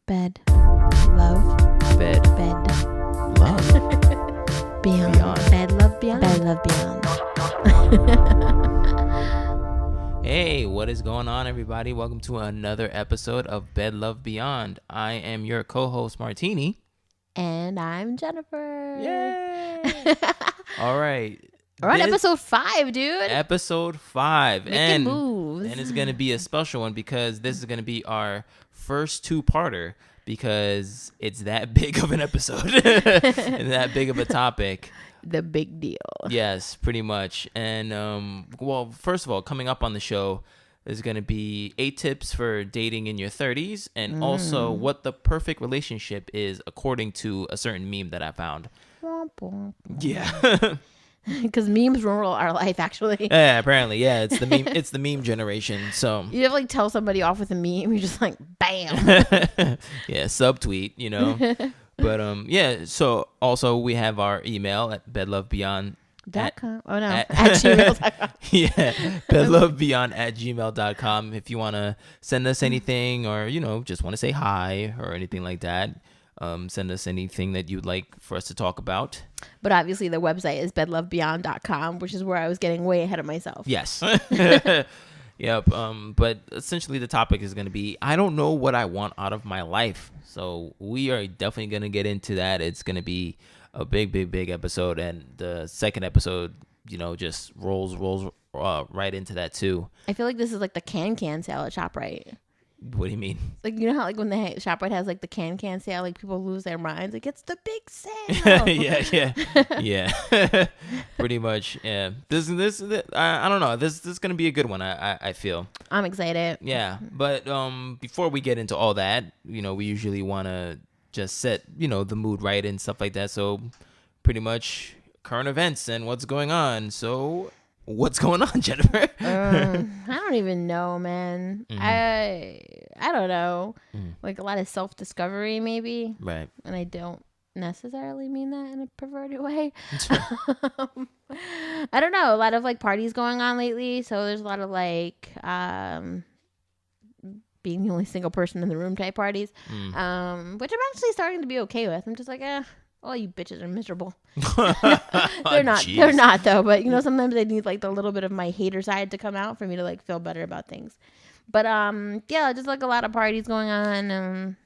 Bed. Love. Bed. Bed. Love. Beyond. Beyond. Bed love beyond. Bed love beyond. Hey, what is going on, everybody? Welcome to another episode of Bed Love Beyond. I am your co-host, Martini. And I'm Jennifer. Yay! All right. We're on episode 5, dude. Episode 5. Making moves. And it's going to be a special one because this is going to be our first two-parter because it's that big of an episode and that big of a topic. The big deal. Yes, pretty much. And, well, first of all, coming up on the show is going to be 8 tips for dating in your 30s and also what the perfect relationship is according to a certain meme that I found. Yeah. Because memes rule our life, actually. Yeah, apparently. Yeah, it's the meme. It's the meme generation. So You have to like tell somebody off with a meme. You're just like, bam. yeah, subtweet, you know. But yeah. So also we have our email at bedlovebeyond.com. Oh no, at gmail.com. Yeah, bedlovebeyond@gmail.com. If you want to send us anything or just want to say hi or anything like that. Send us anything that you'd like for us to talk about. But obviously the website is bedlovebeyond.com, which is where I was getting way ahead of myself. Yes. Yep. But essentially the topic is going to be, I don't know what I want out of my life. So we are definitely going to get into that. It's going to be a big episode. And the second episode, just rolls right into that too. I feel like this is like the can sale at ShopRite. What do you mean? Like, you know how like when the ShopRite has like the can sale, like people lose their minds. Like, it's the big sale. Yeah. Pretty much. Yeah. This I don't know. This is gonna be a good one. I feel. I'm excited. Yeah. But before we get into all that, we usually want to just set the mood right and stuff like that. So pretty much current events and what's going on. So. What's going on, Jennifer? I don't even know, man. Mm-hmm. I don't know. Like a lot of self-discovery, maybe. Right. And I don't necessarily mean that in a perverted way. I don't know. A lot of like parties going on lately. So there's a lot of like being the only single person in the room type parties, which I'm actually starting to be okay with. I'm just like, all you bitches are miserable. They're not. Geez. They're not though. But sometimes I need like the little bit of my hater side to come out for me to like feel better about things. But yeah, just like a lot of parties going on.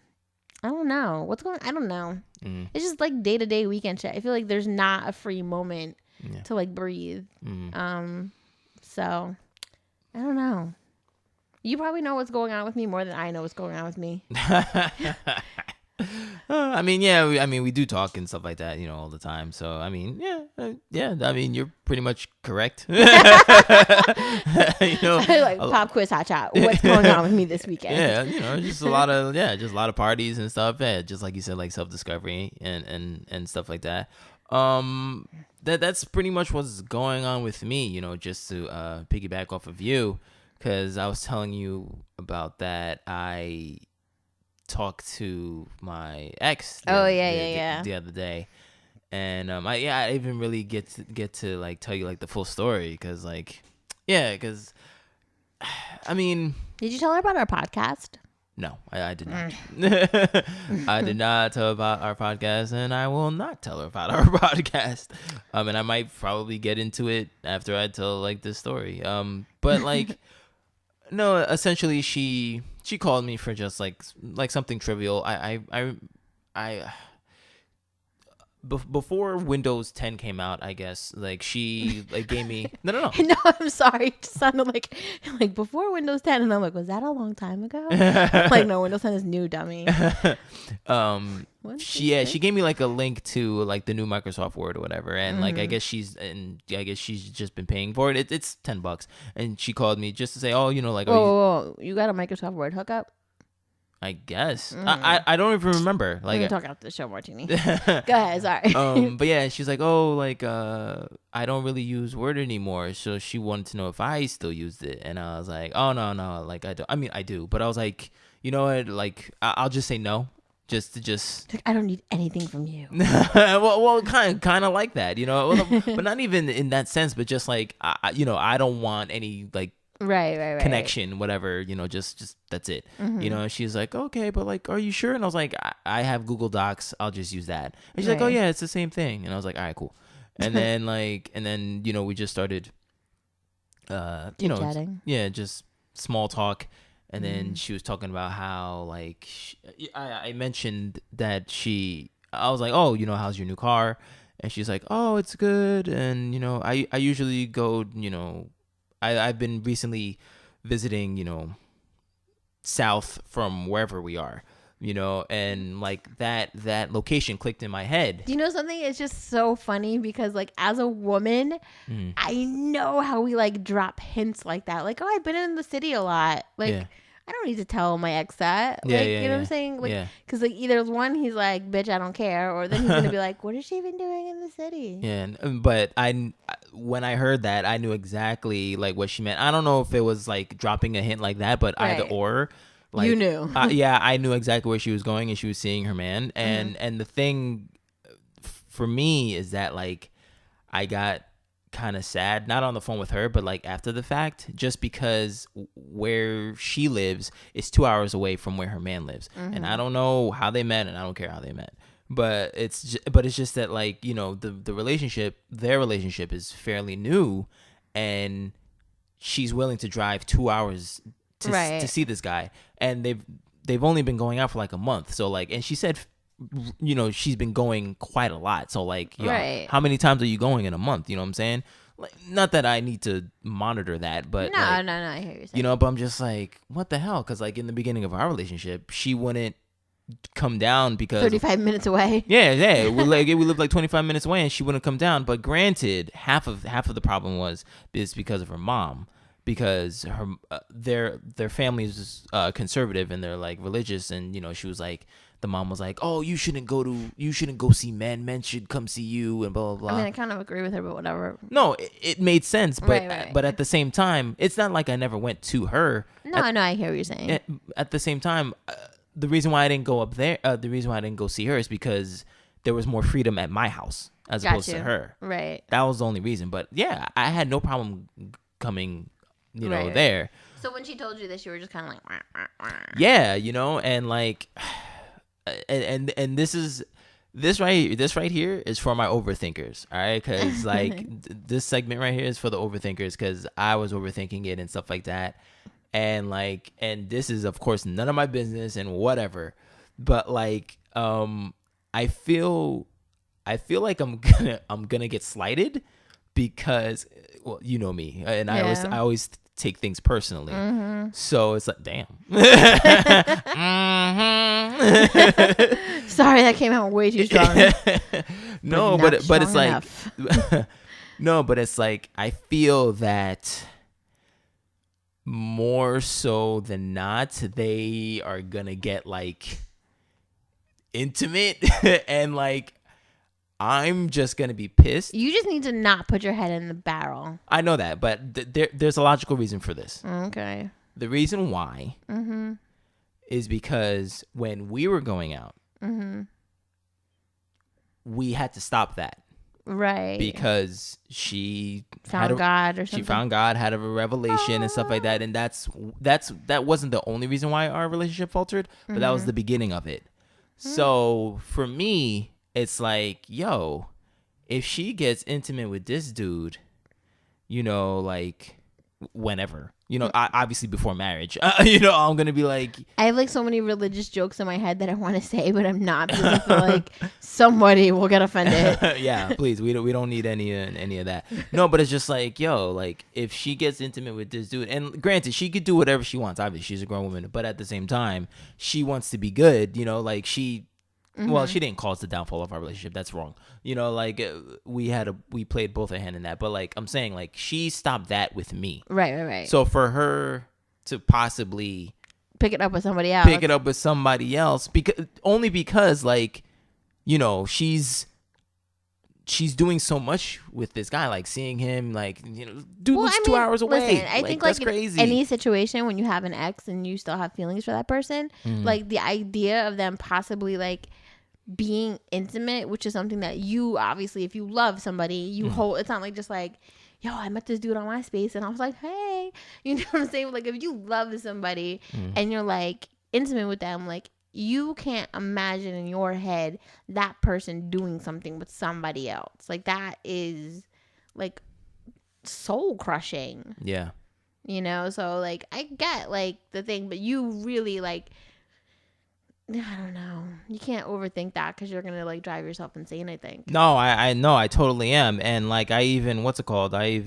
I don't know what's going. I don't know. It's just like day to day weekend shit. I feel like there's not a free moment to like breathe. So I don't know. You probably know what's going on with me more than I know what's going on with me. We do talk and stuff like that, all the time. So, you're pretty much correct. Like pop quiz hot shot. What's going on with me this weekend? Yeah, just a lot of parties and stuff. Yeah, just like you said, like self-discovery and stuff like that. That's pretty much what's going on with me, just to piggyback off of you, because I was telling you about that. I talked to my ex the other day, and I even really get to like tell you like the full story because did you tell her about our podcast? No, I did not. I did not tell her about our podcast, and I will not tell her about our podcast. And I might probably get into it after I tell like this story. But like no, essentially she called me for just like something trivial. Before Windows 10 came out, I guess, like she like gave me no. No, I'm sorry. It just sounded like before Windows 10, and I'm like, was that a long time ago? Like, no, Windows 10 is new, dummy. She gave me like a link to like the new Microsoft Word or whatever, and like I guess she's just been paying for it. It's $10, and she called me just to say, whoa, you got a Microsoft Word hookup? I guess I don't even remember. Like, we can talk after the show, Martini. Go ahead, sorry. But yeah, she's like, I don't really use Word anymore, so she wanted to know if I still used it, and I was like, oh no, like I don't. I mean, I do, but I was like, you know what? Like, I'll just say no. Just like, I don't need anything from you. well, kind of like that, but not even in that sense, but just like I don't want any like right. connection, whatever, you know, just that's it. You know, and she's like, okay, but like, are you sure? And I was like, I have Google Docs, I'll just use that. And she's like, oh yeah, it's the same thing. And I was like, all right, cool. And then you know, we just started you know, chatting. yeah, just small talk. And then she was talking about how like I mentioned that I was like, oh, you know, how's your new car? And she's like, oh, it's good. And you know, I usually go, you know, I've been recently visiting, you know, south from wherever we are, you know, and like that location clicked in my head. Do you know something? It's just so funny because like as a woman, I know how we like drop hints like that. Like, oh, I've been in the city a lot. Like, I don't need to tell my ex that. Like, you know what I'm saying? Like, because like either one, he's like, bitch, I don't care. Or then he's going to be like, what is she even doing in the city? Yeah. But when I heard that, I knew exactly like what she meant. I don't know if it was like dropping a hint like that, but either or. Like, you knew. Yeah, I knew exactly where she was going, and she was seeing her man. And the thing for me is that like I got kind of sad, not on the phone with her, but like after the fact, just because where she lives is 2 hours away from where her man lives. And I don't know how they met, and I don't care how they met. But it's just that like, you know, their relationship is fairly new, and she's willing to drive 2 hours to see this guy, and they've only been going out for like a month. So like, and she said, you know, she's been going quite a lot. So like, how many times are you going in a month? You know what I'm saying? Like, not that I need to monitor that, but no, like, I hear what you're saying. You know, but I'm just like, what the hell? Because like in the beginning of our relationship, she wouldn't come down because 35 minutes away. Yeah. we lived like 25 minutes away, and she wouldn't come down. But granted, half of the problem is because of her mom. Because their family is conservative, and they're like religious, and you know, she was like, the mom was like, oh, you shouldn't go see men should come see you, and blah blah blah. I mean, I kind of agree with her, but whatever. No, it made sense, but right. But at the same time, it's not like I never went to her. No, I hear what you're saying. At the same time, the reason why I didn't go up there, the reason why I didn't go see her is because there was more freedom at my house as opposed to her. Right. That was the only reason. But yeah, I had no problem coming, you know, there. So when she told you this, you were just kind of like, wah, wah, wah. Yeah, you know, and like, and this right here is for my overthinkers, all right? Because like this segment right here is for the overthinkers, because I was overthinking it and stuff like that, and like, and this is of course none of my business and whatever, but like, I feel like I'm gonna get slighted because, well, you know me, and I always take things personally. So it's like, damn. Sorry, that came out way too strong. No, but it's like no, but it's like I feel that more so than not, they are gonna get like intimate and like I'm just going to be pissed. You just need to not put your head in the barrel. I know that, but there's a logical reason for this. Okay. The reason why is because when we were going out, we had to stop that. Right. Because she found God or something. She found God, had a revelation and stuff like that. And that wasn't the only reason why our relationship faltered, but that was the beginning of it. So for me, it's like, yo, if she gets intimate with this dude, you know, like whenever, you know, obviously before marriage, you know, I'm going to be like, I have like so many religious jokes in my head that I want to say, but I'm not, because I feel like somebody will get offended. Yeah, please. We don't need any of that. No, but it's just like, yo, like if she gets intimate with this dude, and granted, she could do whatever she wants. Obviously, she's a grown woman, but at the same time, she wants to be good, you know, like well, she didn't cause the downfall of our relationship. That's wrong. You know, like we played both a hand in that. But like I'm saying, like she stopped that with me. Right. So for her to possibly pick it up with somebody else, because like, you know, she's doing so much with this guy, like seeing him, like, you know, dude lives 2 hours away. Listen, I think that's crazy. Any situation when you have an ex and you still have feelings for that person, like the idea of them possibly like being intimate, which is something that you obviously, if you love somebody, you hold. It's not like just like yo, I met this dude on MySpace, and I was like, hey, you know what I'm saying? Like, if you love somebody and you're like intimate with them, like, you can't imagine in your head that person doing something with somebody else. Like, that is like soul crushing. Yeah. You know, so like I get like the thing, but you really like, I don't know. You can't overthink that because you're gonna like drive yourself insane, I think. No, I know, I totally am. And like I even what's it called? I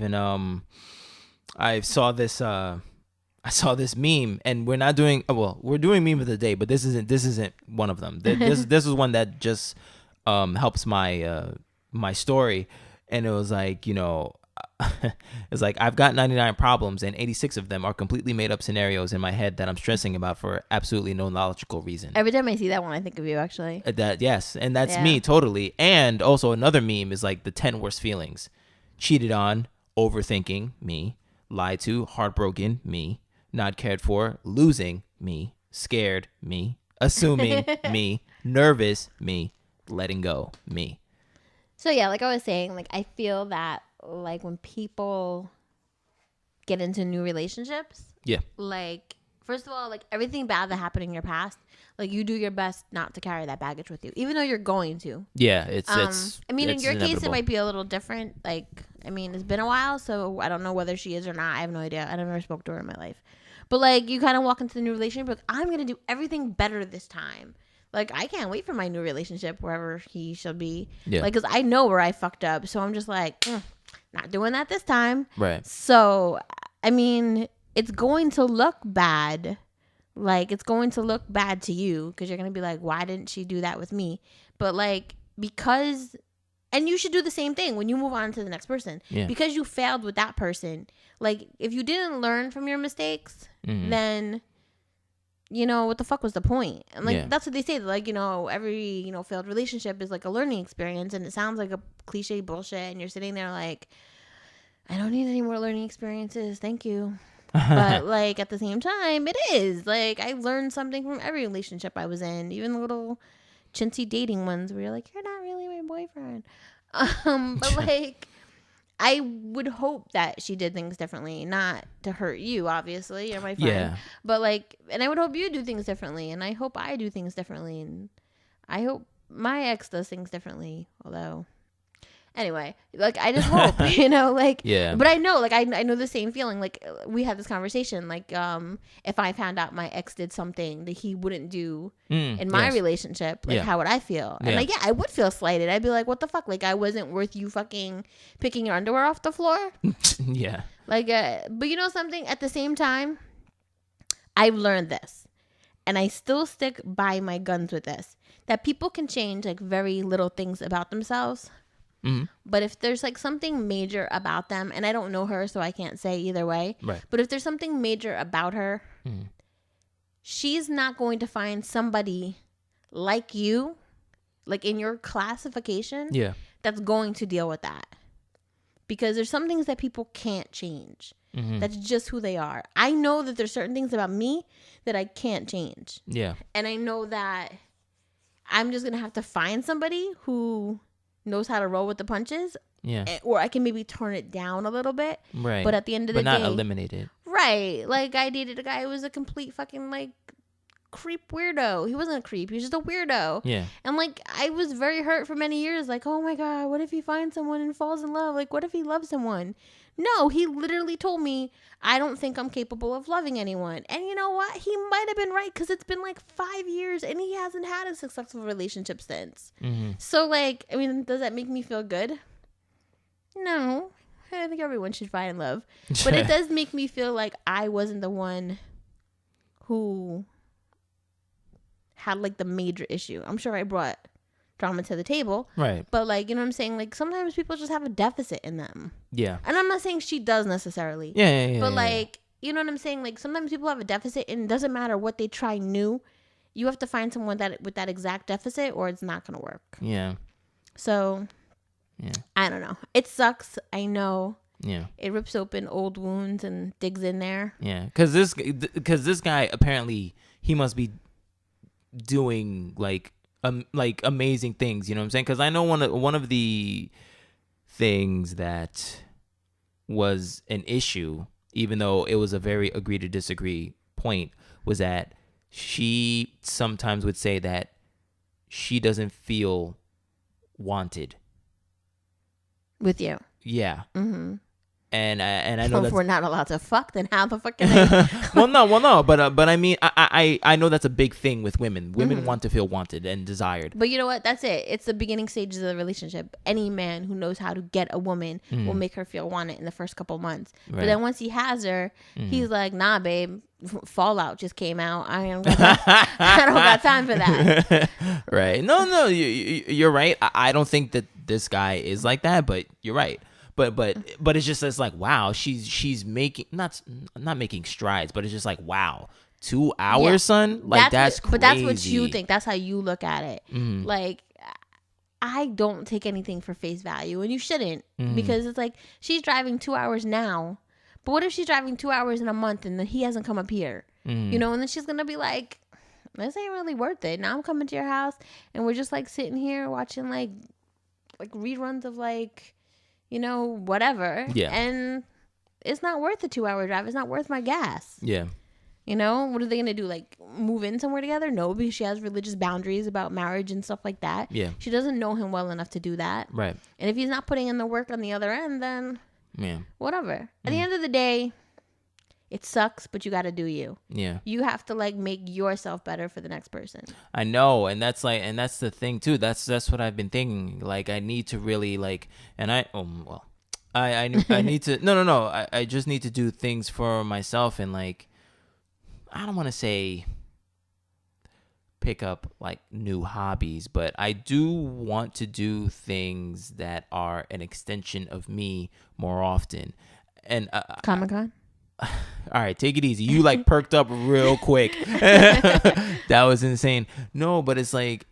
saw this meme, and we're not doing we're doing meme of the day, but this isn't one of them. This is one that just helps my my story. And it was like, you know, it's like I've got 99 problems and 86 of them are completely made up scenarios in my head that I'm stressing about for absolutely no logical reason. Every time I see that one, I think of you, actually. That yes, and that's me totally. And also another meme is like the 10 worst feelings: cheated on, overthinking, me; lied to, heartbroken, me; not cared for, losing, me; scared, me; assuming, me; nervous, me; letting go, me. So yeah, like I was saying, like I feel that like when people get into new relationships, like first of all, like everything bad that happened in your past, like you do your best not to carry that baggage with you, even though you're going to. Yeah, it's I mean, it's in your inevitable. case, it might be a little different. Like, I mean, it's been a while, so I don't know whether she is or not. I have no idea. I never spoke to her in my life. But like, you kind of walk into the new relationship, like I'm gonna do everything better this time. Like, I can't wait for my new relationship, wherever he shall be. Yeah. Like, because I know where I fucked up. So I'm just like, not doing that this time. Right. So, I mean, it's going to look bad. Like, it's going to look bad to you because you're going to be like, why didn't she do that with me? But, like, because, and you should do the same thing when you move on to the next person. Yeah. Because you failed with that person. Like, if you didn't learn from your mistakes, then, you know, what the fuck was the point? And like, that's what they say. Like, you know, every, you know, failed relationship is like a learning experience. And it sounds like a cliche bullshit. And you're sitting there like, I don't need any more learning experiences. Thank you. But like, at the same time, it is. Like, I learned something from every relationship I was in. Even the little chintzy dating ones where you're like, you're not really my boyfriend. But like, I would hope that she did things differently, not to hurt you, obviously. You're my friend. Yeah. But like, and I would hope you do things differently. And I hope I do things differently. And I hope my ex does things differently. Although, anyway, like, I just hope, you know, like, but I know, like, I know the same feeling. Like, we had this conversation, like, if I found out my ex did something that he wouldn't do in my relationship, like, how would I feel? And like, I would feel slighted. I'd be like, what the fuck? Like, I wasn't worth you fucking picking your underwear off the floor. Yeah. Like, but you know something? At the same time, I've learned this, and I still stick by my guns with this, that people can change, like, very little things about themselves. But if there's like something major about them, and I don't know her, so I can't say either way. Right. But if there's something major about her, she's not going to find somebody like you, like in your classification, that's going to deal with that. Because there's some things that people can't change. That's just who they are. I know that there's certain things about me that I can't change. Yeah. And I know that I'm just going to have to find somebody who knows how to roll with the punches. Yeah. Or I can maybe turn it down a little bit. Right. But at the end of the day. But not eliminate it. Right. Like, I dated a guy who was a complete fucking, like, creep weirdo. He wasn't a creep. He was just a weirdo. Yeah. And, like, I was very hurt for many years. Like, oh, my God, what if he finds someone and falls in love? Like, what if he loves someone? No, he literally told me, I don't think I'm capable of loving anyone. And you know what? He might have been right, because it's been like 5 years and he hasn't had a successful relationship since. So, like, I mean, does that make me feel good? No. I think everyone should find love. But it does make me feel like I wasn't the one who had like the major issue. I'm sure I brought drama to the table. Right. But like, you know what I'm saying? Like, sometimes people just have a deficit in them. Yeah. And I'm not saying she does necessarily. Yeah. But like, you know what I'm saying? Like, sometimes people have a deficit, and it doesn't matter what they try new. You have to find someone that with that exact deficit, or it's not going to work. Yeah. So, I don't know. It sucks. I know. Yeah. It rips open old wounds and digs in there. Yeah. Because this guy, apparently, he must be doing like amazing things, you know what I'm saying? Because I know one of the things that was an issue, even though it was a very agree to disagree point, was that she sometimes would say that she doesn't feel wanted with you. Yeah. Mm-hmm. And I know if that's... we're not allowed to fuck, then how the fuck can I? well, no, but I mean, I know that's a big thing with women. Women Mm-hmm. want to feel wanted and desired. But you know what? That's it. It's the beginning stages of the relationship. Any man who knows how to get a woman will make her feel wanted in the first couple months. Right. But then once he has her, he's like, nah, babe, Fallout just came out. I don't got time for that. Right. No, you're right. I don't think that this guy is like that, but you're right. But it's just, it's like, wow, she's making not making strides, but it's just like, wow, 2 hours, son, like that's crazy. But that's what you think. That's how you look at it. Like, I don't take anything for face value, and you shouldn't, because it's like, she's driving 2 hours now, but what if she's driving 2 hours in a month and then he hasn't come up here, you know, and then she's gonna be like, this ain't really worth it. Now I'm coming to your house and we're just like sitting here watching like reruns of like, you know, whatever. Yeah. And it's not worth the 2 hour drive. It's not worth my gas. Yeah. You know, what are they going to do? Like move in somewhere together? No, because she has religious boundaries about marriage and stuff like that. Yeah. She doesn't know him well enough to do that. Right. And if he's not putting in the work on the other end, then whatever. At the end of the day, it sucks, but you got to do you. Yeah. You have to like make yourself better for the next person. I know. And that's the thing too. That's what I've been thinking. Like, I need to really like, and I need to, no. I just need to do things for myself and like, I don't want to say pick up like new hobbies, but I do want to do things that are an extension of me more often. And Comic-Con? All right, take it easy. You like perked up real quick. That was insane. No, but it's like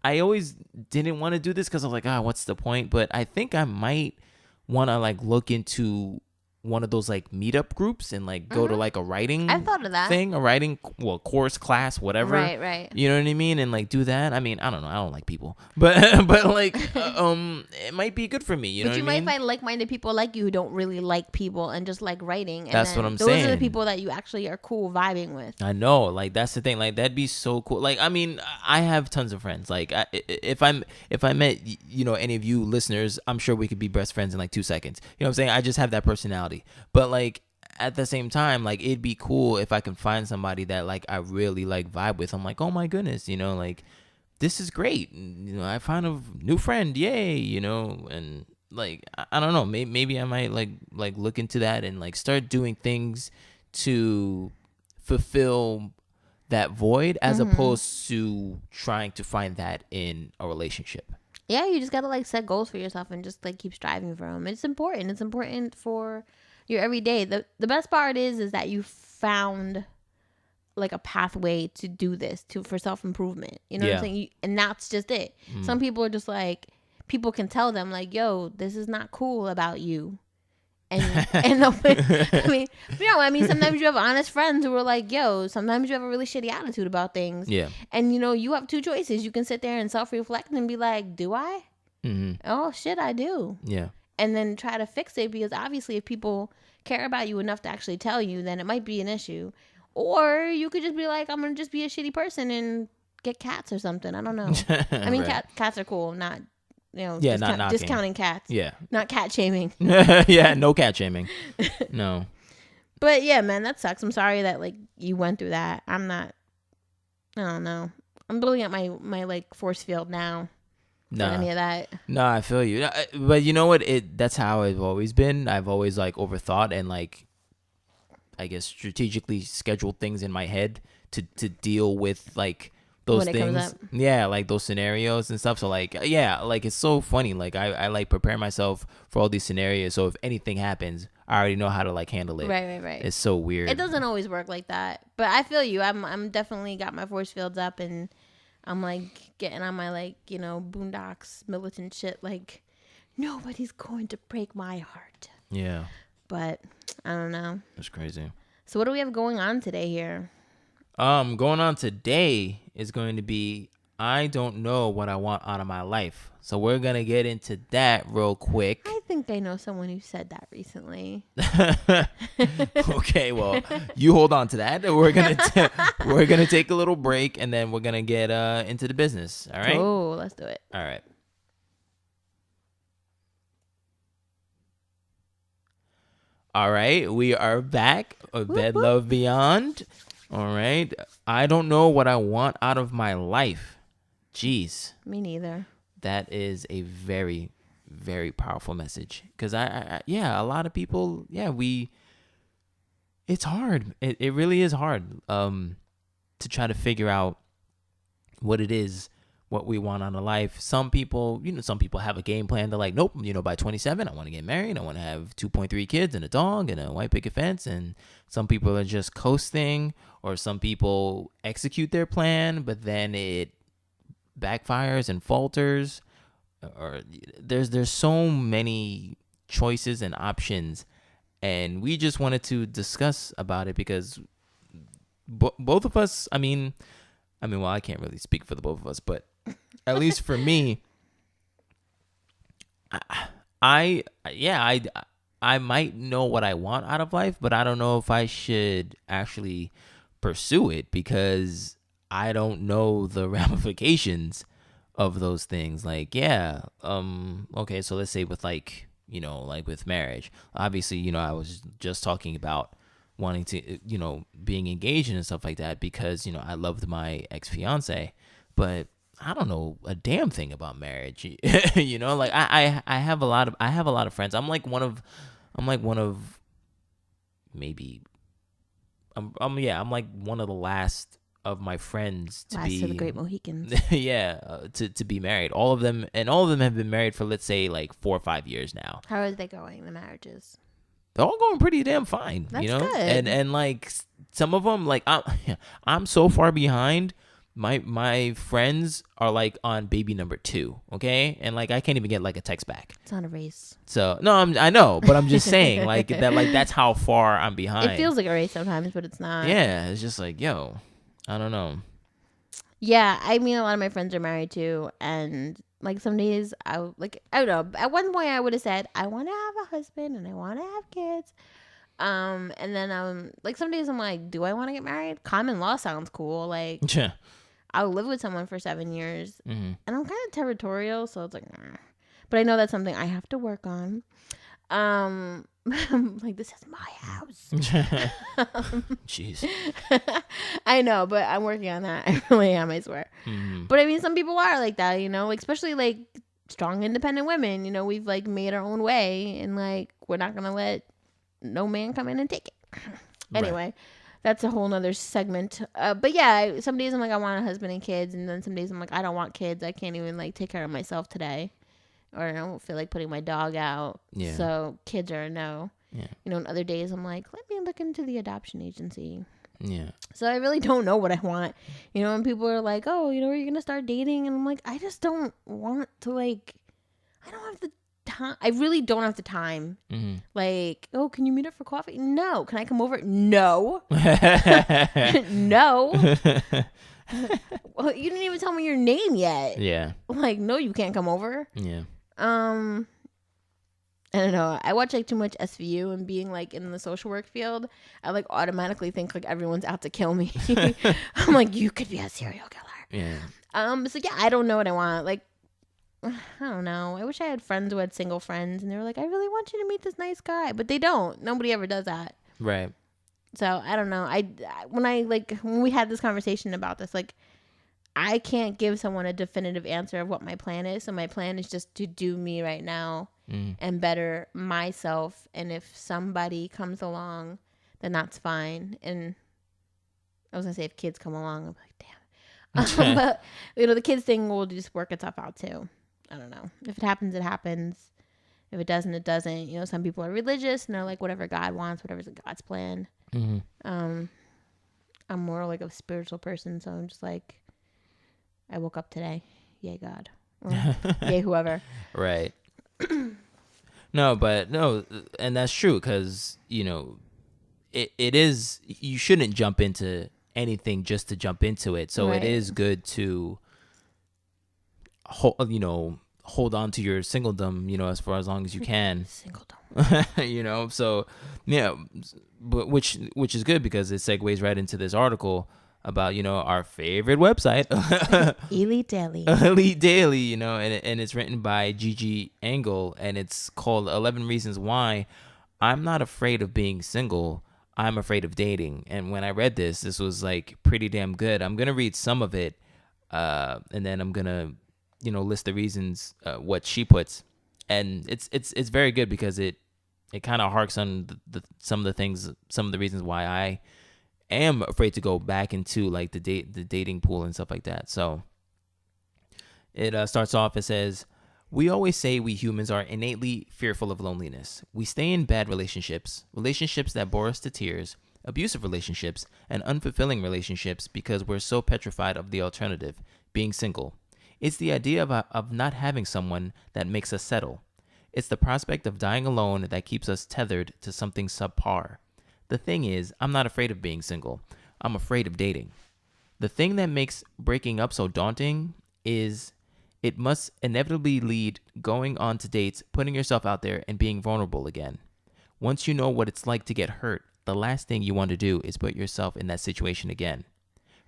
I always didn't want to do this because I was like, what's the point? But I think I might want to like look into one of those like meetup groups and like go to like a writing I thought of that thing, a writing course, class, whatever. Right. You know what I mean? And like do that. I mean, I don't know. I don't like people, but like it might be good for me. You know what I mean? But you might find like-minded people like you who don't really like people and just like writing. And that's what I'm saying. Those are the people that you actually are cool vibing with. I know. Like that's the thing. Like that'd be so cool. Like I mean, I have tons of friends. Like if I met any of you listeners, I'm sure we could be best friends in like 2 seconds. You know what I'm saying? I just have that personality. But like at the same time, like it'd be cool if I can find somebody that like I really like vibe with. I'm like, oh my goodness, like this is great. I found a new friend, yay, and like I don't know, maybe I might like look into that and like start doing things to fulfill that void as opposed to trying to find that in a relationship. Yeah, you just gotta like set goals for yourself and just like keep striving for them. It's important. It's important for your everyday. The best part is that you found like a pathway to do this for self-improvement. You know what I'm saying? And that's just it. Some people are just like, people can tell them like, yo, this is not cool about you. And I mean, sometimes you have honest friends who are like, yo, sometimes you have a really shitty attitude about things. Yeah. And you have two choices. You can sit there and self-reflect and be like, do I? Oh shit, I do. Yeah. And then try to fix it, because obviously if people care about you enough to actually tell you, then it might be an issue. Or you could just be like, I'm going to just be a shitty person and get cats or something. I don't know. I mean, right. Cats are cool, not, not discounting cats. Yeah. Not cat shaming. Yeah, no cat shaming. No. But yeah, man, that sucks. I'm sorry that like you went through that. I don't know. I'm building up my like force field now. No, any of that. No, I feel you. But you know what? That's how I've always been. I've always like overthought and like, I guess strategically scheduled things in my head to deal with like those things. Yeah, like those scenarios and stuff. So like, yeah, like it's so funny. Like I like prepare myself for all these scenarios. So if anything happens, I already know how to like handle it. Right. It's so weird. It doesn't always work like that. But I feel you. I'm definitely got my force fields up and I'm like getting on my like, boondocks militant shit. Like nobody's going to break my heart. Yeah. But I don't know. It's crazy. So what do we have going on today here? Going on today is going to be I don't know what I want out of my life. So we're going to get into that real quick. I think I know someone who said that recently. Okay, well, you hold on to that. We're gonna take a little break, and then we're gonna get into the business. All right. Oh, let's do it. All right. All right, we are back. Bed Love Beyond. All right. I don't know what I want out of my life. Jeez. Me neither. That is a very, very powerful message. Because a lot of people, it's hard. It really is hard to try to figure out what it is, what we want out of life. Some people have a game plan. They're like, nope, by 27, I want to get married. I want to have 2.3 kids and a dog and a white picket fence. And some people are just coasting, or some people execute their plan, but then it backfires and falters. Or there's so many choices and options, and we just wanted to discuss about it because both of us, well, I can't really speak for the both of us, but at least for me, I might know what I want out of life, but I don't know if I should actually pursue it because I don't know the ramifications of those things. Like, okay, so let's say with with marriage, obviously, I was just talking about wanting to, being engaged and stuff like that because, I loved my ex-fiance, but I don't know a damn thing about marriage. Like I have a lot of friends. I'm like one of maybe I'm like one of the last of my friends to Last of the Great Mohicans. to be married. All of them have been married for, let's say, like 4 or 5 years now. How are they going, the marriages? They're all going pretty damn fine. That's good. And like some of them, like I'm so far behind. My friends are like on baby number 2, okay, and like I can't even get like a text back. It's not a race. So no, I know, but I'm just saying like that. Like that's how far I'm behind. It feels like a race sometimes, but it's not. Yeah, it's just like, yo, I don't know. Yeah, a lot of my friends are married too, and like some days I don't know. At one point I would have said I want to have a husband and I want to have kids. And then like some days I'm like, do I want to get married? Common law sounds cool. Like, Yeah. I'll live with someone for 7 years, Mm-hmm. and I'm kind of territorial, so it's like, but I know that's something I have to work on. Like, this is my house. Jeez. I know, but I'm working on that. I really am, I swear. Mm-hmm. But some people are like that, like especially like strong, independent women. We've like made our own way, and like we're not gonna let no man come in and take it. Anyway. Right. That's a whole nother segment. But yeah, some days I'm like, I want a husband and kids. And then some days I'm like, I don't want kids. I can't even like take care of myself today. Or I don't feel like putting my dog out. Yeah. So kids are a no. Yeah. And other days I'm like, let me look into the adoption agency. Yeah. So I really don't know what I want. And people are like, oh, are you going to start dating? And I'm like, I just don't want to I don't have the time. I really don't have the time. Mm-hmm. Like, oh, can you meet up for coffee? No. Can I come over? No. No. Well, you didn't even tell me your name yet. Yeah. Like, no, you can't come over. Yeah. I don't know. I watch like too much SVU, and being like in the social work field, I like automatically think like everyone's out to kill me. I'm like, you could be a serial killer. Yeah. So yeah, I don't know what I want. Like, I don't know. I wish I had friends who had single friends, and they were like, I really want you to meet this nice guy, but they don't. Nobody ever does that. Right. So I don't know. When we had this conversation about this, like, I can't give someone a definitive answer of what my plan is. So my plan is just to do me right now and better myself. And if somebody comes along, then that's fine. And I was gonna say if kids come along, I'm like, damn. But the kids thing will just work itself out too. I don't know. If it happens, it happens. If it doesn't, it doesn't. Some people are religious and they're like, whatever God wants, whatever's God's plan. Mm-hmm. I'm more like a spiritual person, so I'm just like, I woke up today. Yay, God. Or, yay, whoever. Right. No, and that's true because, it is, you shouldn't jump into anything just to jump into it. So It is good to hold on to your singledom, as for as long as you can. Singledom. So yeah, but which is good because it segues right into this article about our favorite website, Elite Daily. Elite Daily, and it's written by Gigi Engel, and it's called 11 Reasons Why I'm Not Afraid of Being Single, I'm Afraid of Dating. And when I read this was like pretty damn good. I'm gonna read some of it, and then I'm gonna list the reasons what she puts, and it's very good because it kind of harks on some of the reasons why I am afraid to go back into like the dating pool and stuff like that. So it starts off, it says, we always say we humans are innately fearful of loneliness. We stay in bad relationships that bore us to tears, abusive relationships, and unfulfilling relationships because we're so petrified of the alternative, being single. It's the idea of not having someone that makes us settle. It's the prospect of dying alone that keeps us tethered to something subpar. The thing is, I'm not afraid of being single. I'm afraid of dating. The thing that makes breaking up so daunting is it must inevitably lead going on to dates, putting yourself out there, and being vulnerable again. Once you know what it's like to get hurt, the last thing you want to do is put yourself in that situation again.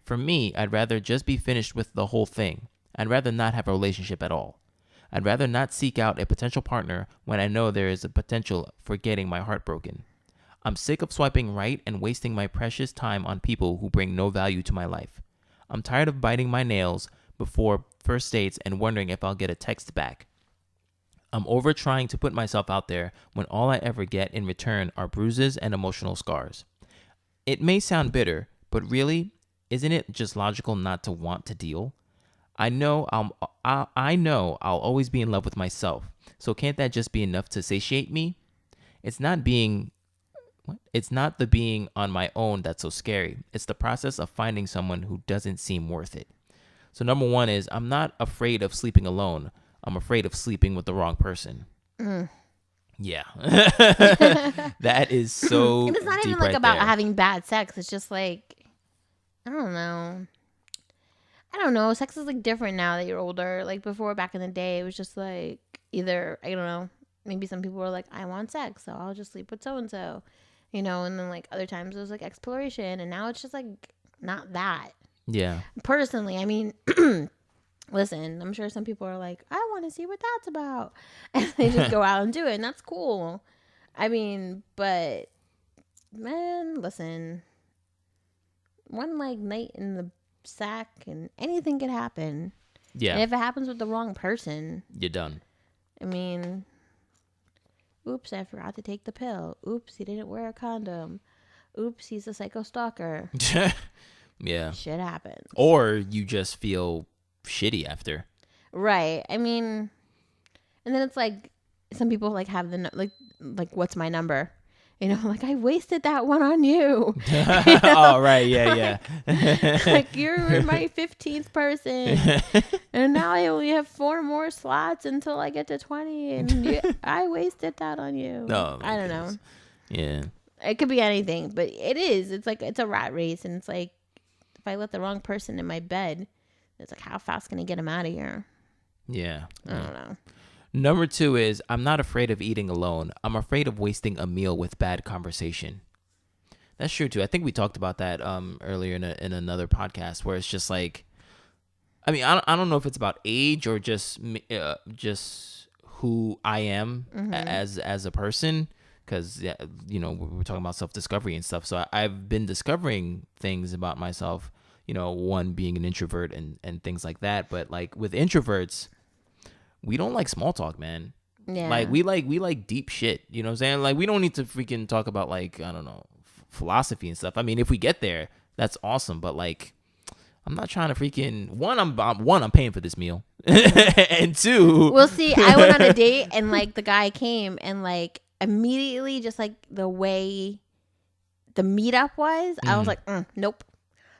For me, I'd rather just be finished with the whole thing. I'd rather not have a relationship at all. I'd rather not seek out a potential partner when I know there is a potential for getting my heart broken. I'm sick of swiping right and wasting my precious time on people who bring no value to my life. I'm tired of biting my nails before first dates and wondering if I'll get a text back. I'm over trying to put myself out there when all I ever get in return are bruises and emotional scars. It may sound bitter, but really, isn't it just logical not to want to deal? I know I'll always be in love with myself, so can't that just be enough to satiate me? It's not the being on my own that's so scary. It's the process of finding someone who doesn't seem worth it. So number one is, I'm not afraid of sleeping alone. I'm afraid of sleeping with the wrong person. Yeah. That is so And it's not even like about having bad sex. It's just like, I don't know. Sex is like different now that you're older. Like before, back in the day, it was just like either, I don't know, maybe some people were like, I want sex, so I'll just sleep with so-and-so, and then like other times it was like exploration, and now it's just like not that. Yeah. Personally, I mean, listen, I'm sure some people are like, I want to see what that's about. And they just go out and do it, and that's cool. I mean, but man, listen, one like night in the sack and anything could happen. Yeah. And if it happens with the wrong person, you're done. I mean, oops, I forgot to take the pill. Oops, he didn't wear a condom. Oops, he's a psycho stalker. Yeah. Shit happens. Or you just feel shitty after. Right. I mean, and then it's like some people like have the like what's my number? Like I wasted that one on you. Oh, right. Yeah. Like you're my 15th person. And now I only have 4 more slots until I get to 20. And I wasted that on you. No, I don't know. Yeah. It could be anything, but it is. It's like, it's a rat race. And it's like, if I let the wrong person in my bed, it's like, how fast can I get him out of here? Yeah. I don't know. Number 2 is, I'm not afraid of eating alone. I'm afraid of wasting a meal with bad conversation. That's true too. I think we talked about that earlier in another podcast, where it's just like, I mean, I don't know if it's about age or just who I am as a person, because we're talking about self-discovery and stuff. So I've been discovering things about myself. One being an introvert and things like that. But like with introverts, we don't like small talk, man. Yeah. Like we like deep shit. You know what I'm saying? Like we don't need to freaking talk about like, I don't know, philosophy and stuff. I mean, if we get there, that's awesome. But like, I'm not trying to freaking I'm paying for this meal, and 2. Well, see, I went on a date and like the guy came and like immediately, just like the way the meetup was, I was like, nope.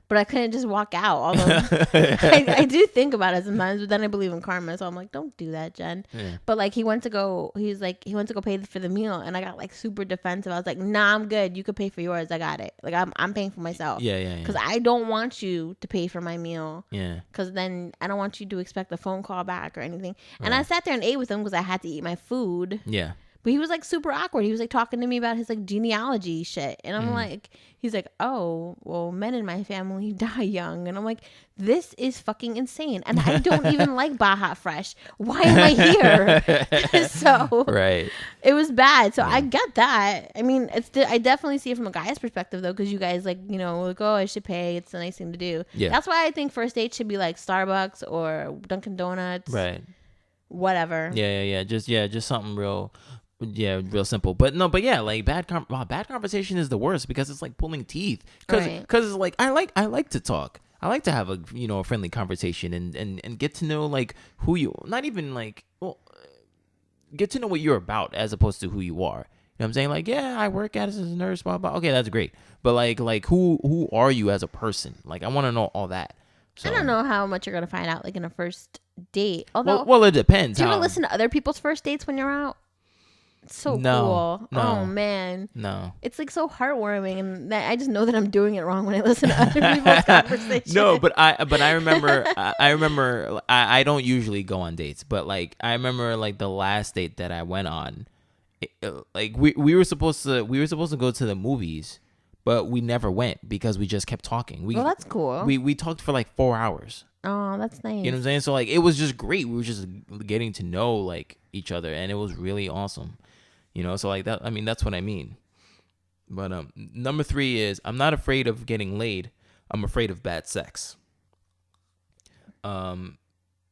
but I couldn't just walk out. Although I do think about it sometimes, but then I believe in karma, so I'm like, don't do that, Jen. Yeah. But like he went to go pay for the meal, and I got like super defensive. I was like, nah, I'm good. You could pay for yours. I got it. Like I'm paying for myself. Yeah. Because I don't want you to pay for my meal. Yeah. Because then I don't want you to expect a phone call back or anything. And Right. I sat there and ate with him because I had to eat my food. Yeah. But he was like super awkward. He was like talking to me about his like genealogy shit. And I'm like, he's like, oh, well, men in my family die young. And I'm like, this is fucking insane. And I don't even like Baja Fresh. Why am I here? So Right. it was bad. So I get that. I mean, I definitely see it from a guy's perspective though, because you guys like, you know, like, oh, I should pay. It's a nice thing to do. Yeah. That's why I think first date should be like Starbucks or Dunkin' Donuts. Right. Whatever. Yeah. Just something real. Yeah, real simple. But yeah, like bad conversation is the worst because it's like pulling teeth. Because it's like I like to talk. I like to have a friendly conversation and get to know like who you, not even like, well, get to know what you're about as opposed to who you are. You know what I'm saying? Like, yeah, I work as a nurse, blah blah. Okay, that's great. But like who are you as a person? Like I want to know all that. So, I don't know how much you're gonna find out like in a first date. Although, well, it depends. Do you ever listen to other people's first dates when you're out? It's so cool. No. Oh man. No. It's like so heartwarming, and I just know that I'm doing it wrong when I listen to other people's conversations. No, but I remember I don't usually go on dates, but like I remember like the last date that I went on, like we were supposed to go to the movies, but we never went because we just kept talking. Well, that's cool. We talked for like 4 hours. Oh, that's nice. You know what I'm saying? So like it was just great. We were just getting to know like each other, and it was really awesome. You know, so like that. I mean, that's what I mean. But number 3 is I'm not afraid of getting laid. I'm afraid of bad sex. And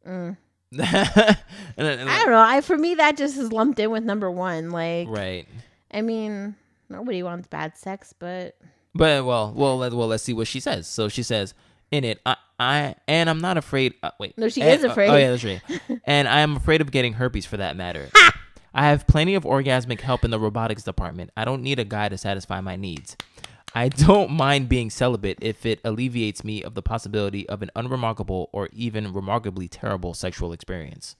I don't know. For me, that just is lumped in with number 1. Like, right. I mean, nobody wants bad sex, but well, let's see what she says. So she says in it, I'm not afraid. Wait, no, she is afraid. Oh yeah, that's right. And I am afraid of getting herpes for that matter. I have plenty of orgasmic help in the robotics department. I don't need a guy to satisfy my needs. I don't mind being celibate if it alleviates me of the possibility of an unremarkable or even remarkably terrible sexual experience.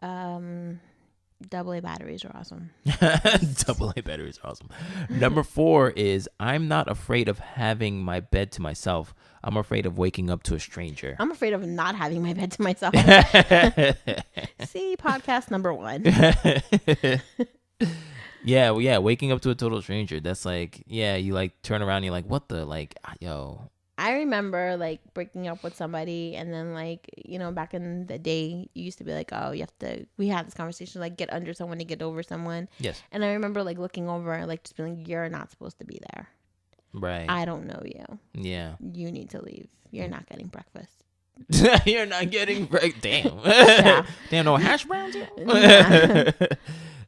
AA batteries are awesome. AA batteries are awesome. Number 4 is I'm not afraid of having my bed to myself. I'm afraid of waking up to a stranger. I'm afraid of not having my bed to myself. See, podcast number 1. Yeah, waking up to a total stranger. That's like, yeah, you like turn around and you're like, what the, like, yo. I remember like breaking up with somebody, and then like, you know, back in the day, you used to be like, oh, we had this conversation, like get under someone to get over someone. Yes. And I remember like looking over and like just being like, you're not supposed to be there. Right. I don't know you. Yeah. You need to leave. You're not getting breakfast. You're not getting damn. Yeah. Damn, no hash browns here? Nah. That's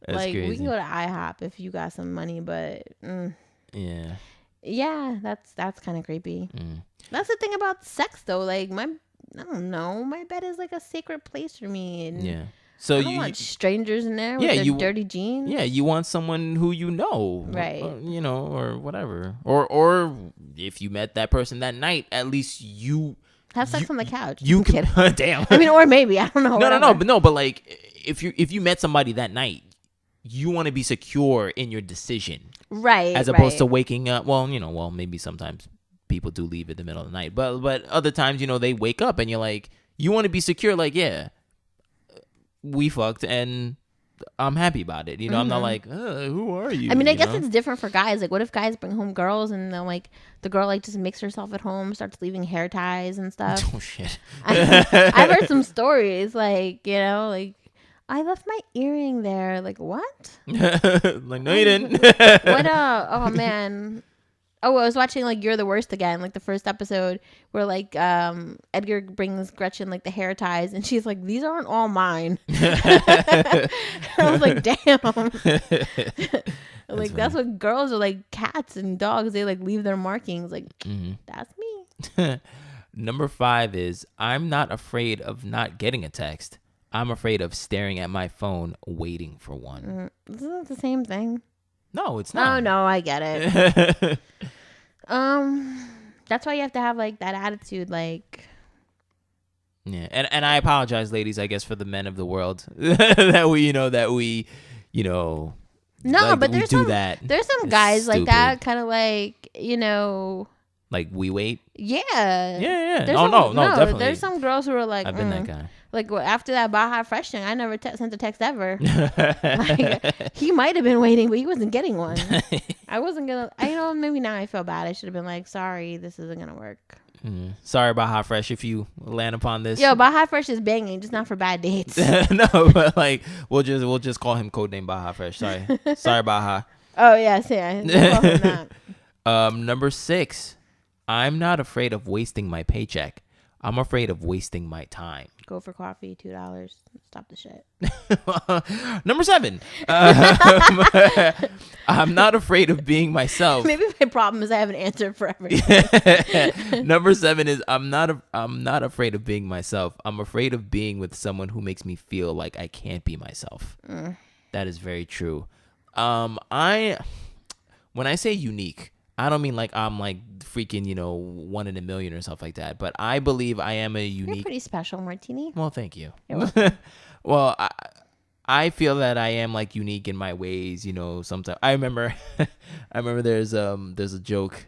like crazy. we can go to IHOP if you got some money, but yeah, that's kind of creepy. That's the thing about sex though. Like I don't know, my bed is like a sacred place for me, and yeah. So I don't want strangers in there with their dirty jeans. Yeah, you want someone who you know, right? You know, or whatever, or if you met that person that night, at least you have sex on the couch. You can damn. I mean, or maybe I don't know. No, but like if you met somebody that night, you want to be secure in your decision, right? As opposed to waking up. Well, you know, maybe sometimes people do leave in the middle of the night, but other times, you know, they wake up and you're like, you want to be secure, like, yeah, we fucked and I'm happy about it. You know, I'm not like, who are you? I mean, I guess it's different for guys. Like, what if guys bring home girls and then like the girl like just makes herself at home, starts leaving hair ties and stuff? Oh shit! I've heard some stories, like, you know, like, I left my earring there. Like, what? Like, no, you didn't. What? Oh man. Oh, I was watching like You're the Worst again, like the first episode where like Edgar brings Gretchen like the hair ties, and she's like, "These aren't all mine." I was like, "Damn!" Like that's what girls are like. Cats and dogs, they like leave their markings. Like that's me. Number 5 is I'm not afraid of not getting a text. I'm afraid of staring at my phone waiting for one. Isn't that the same thing? No, it's not. Oh no, I get it. That's why you have to have like that attitude, like. Yeah, and I apologize, ladies, I guess, for the men of the world that we No, like, but we there's do some that. there's some It's guys like that, stupid. kind of like, Like, we wait. yeah. Yeah. There's No, definitely. There's some girls who are like, I've been that guy. like after that Baja Fresh thing, I never sent a text ever. Like, he might have been waiting, but he wasn't getting one. I wasn't gonna. Maybe now I feel bad. I should have been like, sorry, this isn't gonna work. Sorry about Hot Fresh if you land upon this. Yo, Baja Fresh is banging, just not for bad dates. No, but like we'll just call him codename Baja Fresh. Sorry Baja. Oh yes, yeah. Call him that. Number 6. I'm not afraid of wasting my paycheck. I'm afraid of wasting my time. Go for coffee, $2. Stop the shit. Number 7. I'm not afraid of being myself. Maybe my problem is I have an answer for everything. Number 7 is I'm not afraid of being myself. I'm afraid of being with someone who makes me feel like I can't be myself. That is very true. When I say unique, I don't mean like I'm like freaking, 1 in a million or stuff like that. But I believe I am a unique. You're pretty special, Martini. Well, thank you. You're welcome. Well, I feel that I am like unique in my ways. Sometimes I remember there's a joke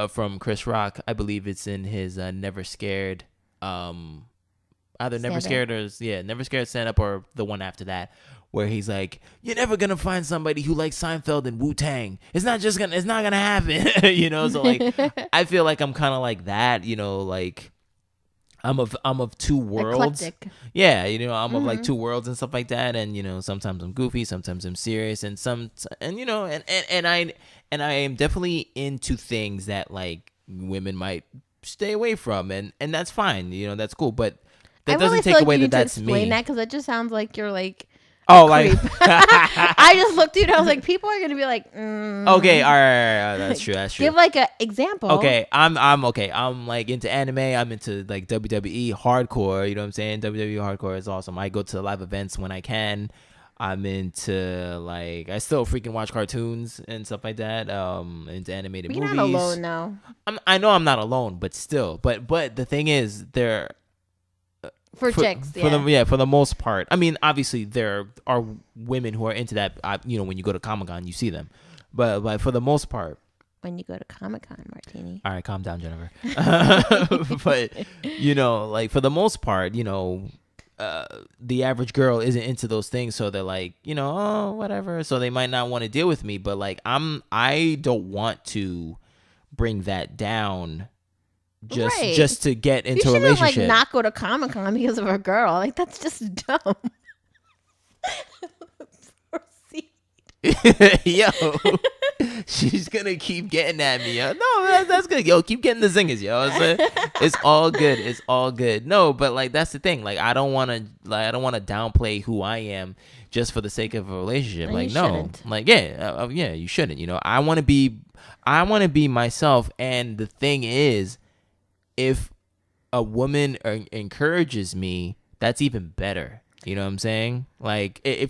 from Chris Rock. I believe it's in his Never Scared. Either Never Scared or Never Scared Stand Up, or the one after that, where he's like, you're never gonna find somebody who likes Seinfeld and Wu-Tang. It's not gonna happen. So like I feel like I'm kind of like that, like I'm of two worlds. Eclectic. Yeah, I'm of like two worlds and stuff like that, and sometimes I'm goofy, sometimes I'm serious, and I am definitely into things that like women might stay away from, and that's fine, that's cool, but that doesn't take away that that's me. Explain that, because that just sounds like you're like. Oh, like I just looked at you and I was like, people are gonna be like, okay, all right, that's true. Give like an example. Okay, I'm okay. I'm like into anime. I'm into like WWE hardcore. You know what I'm saying? WWE hardcore is awesome. I go to live events when I can. I'm into like I still freaking watch cartoons and stuff like that. Into animated movies. You're not alone now. I know I'm not alone, but still. But the thing is, for chicks, for the most part. I mean, obviously there are women who are into that. When you go to Comic-Con, you see them, but for the most part, when you go to Comic-Con, Martini. All right, calm down, Jennifer. But like for the most part, the average girl isn't into those things, so they're like, oh, whatever. So they might not want to deal with me, but like I don't want to bring that down. Just to get into a relationship. Like not go to Comic-Con because of a girl. Like that's just dumb. Yo, she's gonna keep getting at me. Yo. No, that's good. Yo, keep getting the zingers, yo. It's all good. It's all good. No, but like that's the thing. Like I don't want to downplay who I am just for the sake of a relationship. Like no, shouldn't. Like yeah, you shouldn't. I want to be myself. And the thing is, if a woman encourages me, that's even better. You know what I'm saying? Like I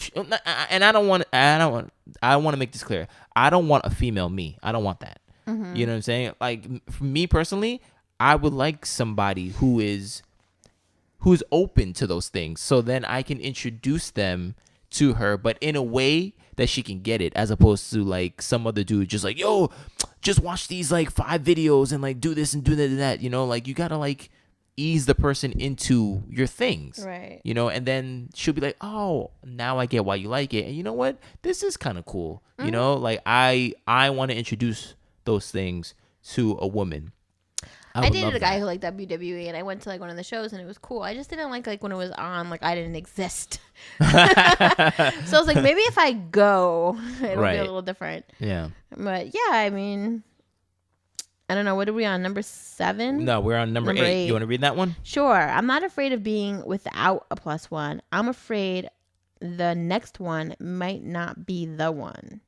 want to make this clear. I don't want a female me. I don't want that. Mm-hmm. You know what I'm saying? Like for me personally, I would like somebody who's open to those things. So then I can introduce them to her, but in a way that she can get it, as opposed to like some other dude just like, yo, just watch these like 5 videos and like do this and do that and that. Like you gotta like ease the person into your things, right? And then she'll be like, oh, now I get why you like it, and you know what, this is kind of cool. Mm-hmm. Like I want to introduce those things to a woman. I dated a guy who liked WWE, and I went to like one of the shows, and it was cool. I just didn't like when it was on, like I didn't exist. So I was like, maybe if I go, it'll be a little different. Yeah. But yeah, I mean, I don't know. What are we on? Number 7? No, we're on number 8. You want to read that one? Sure. I'm not afraid of being without a +1. I'm afraid the next one might not be the one.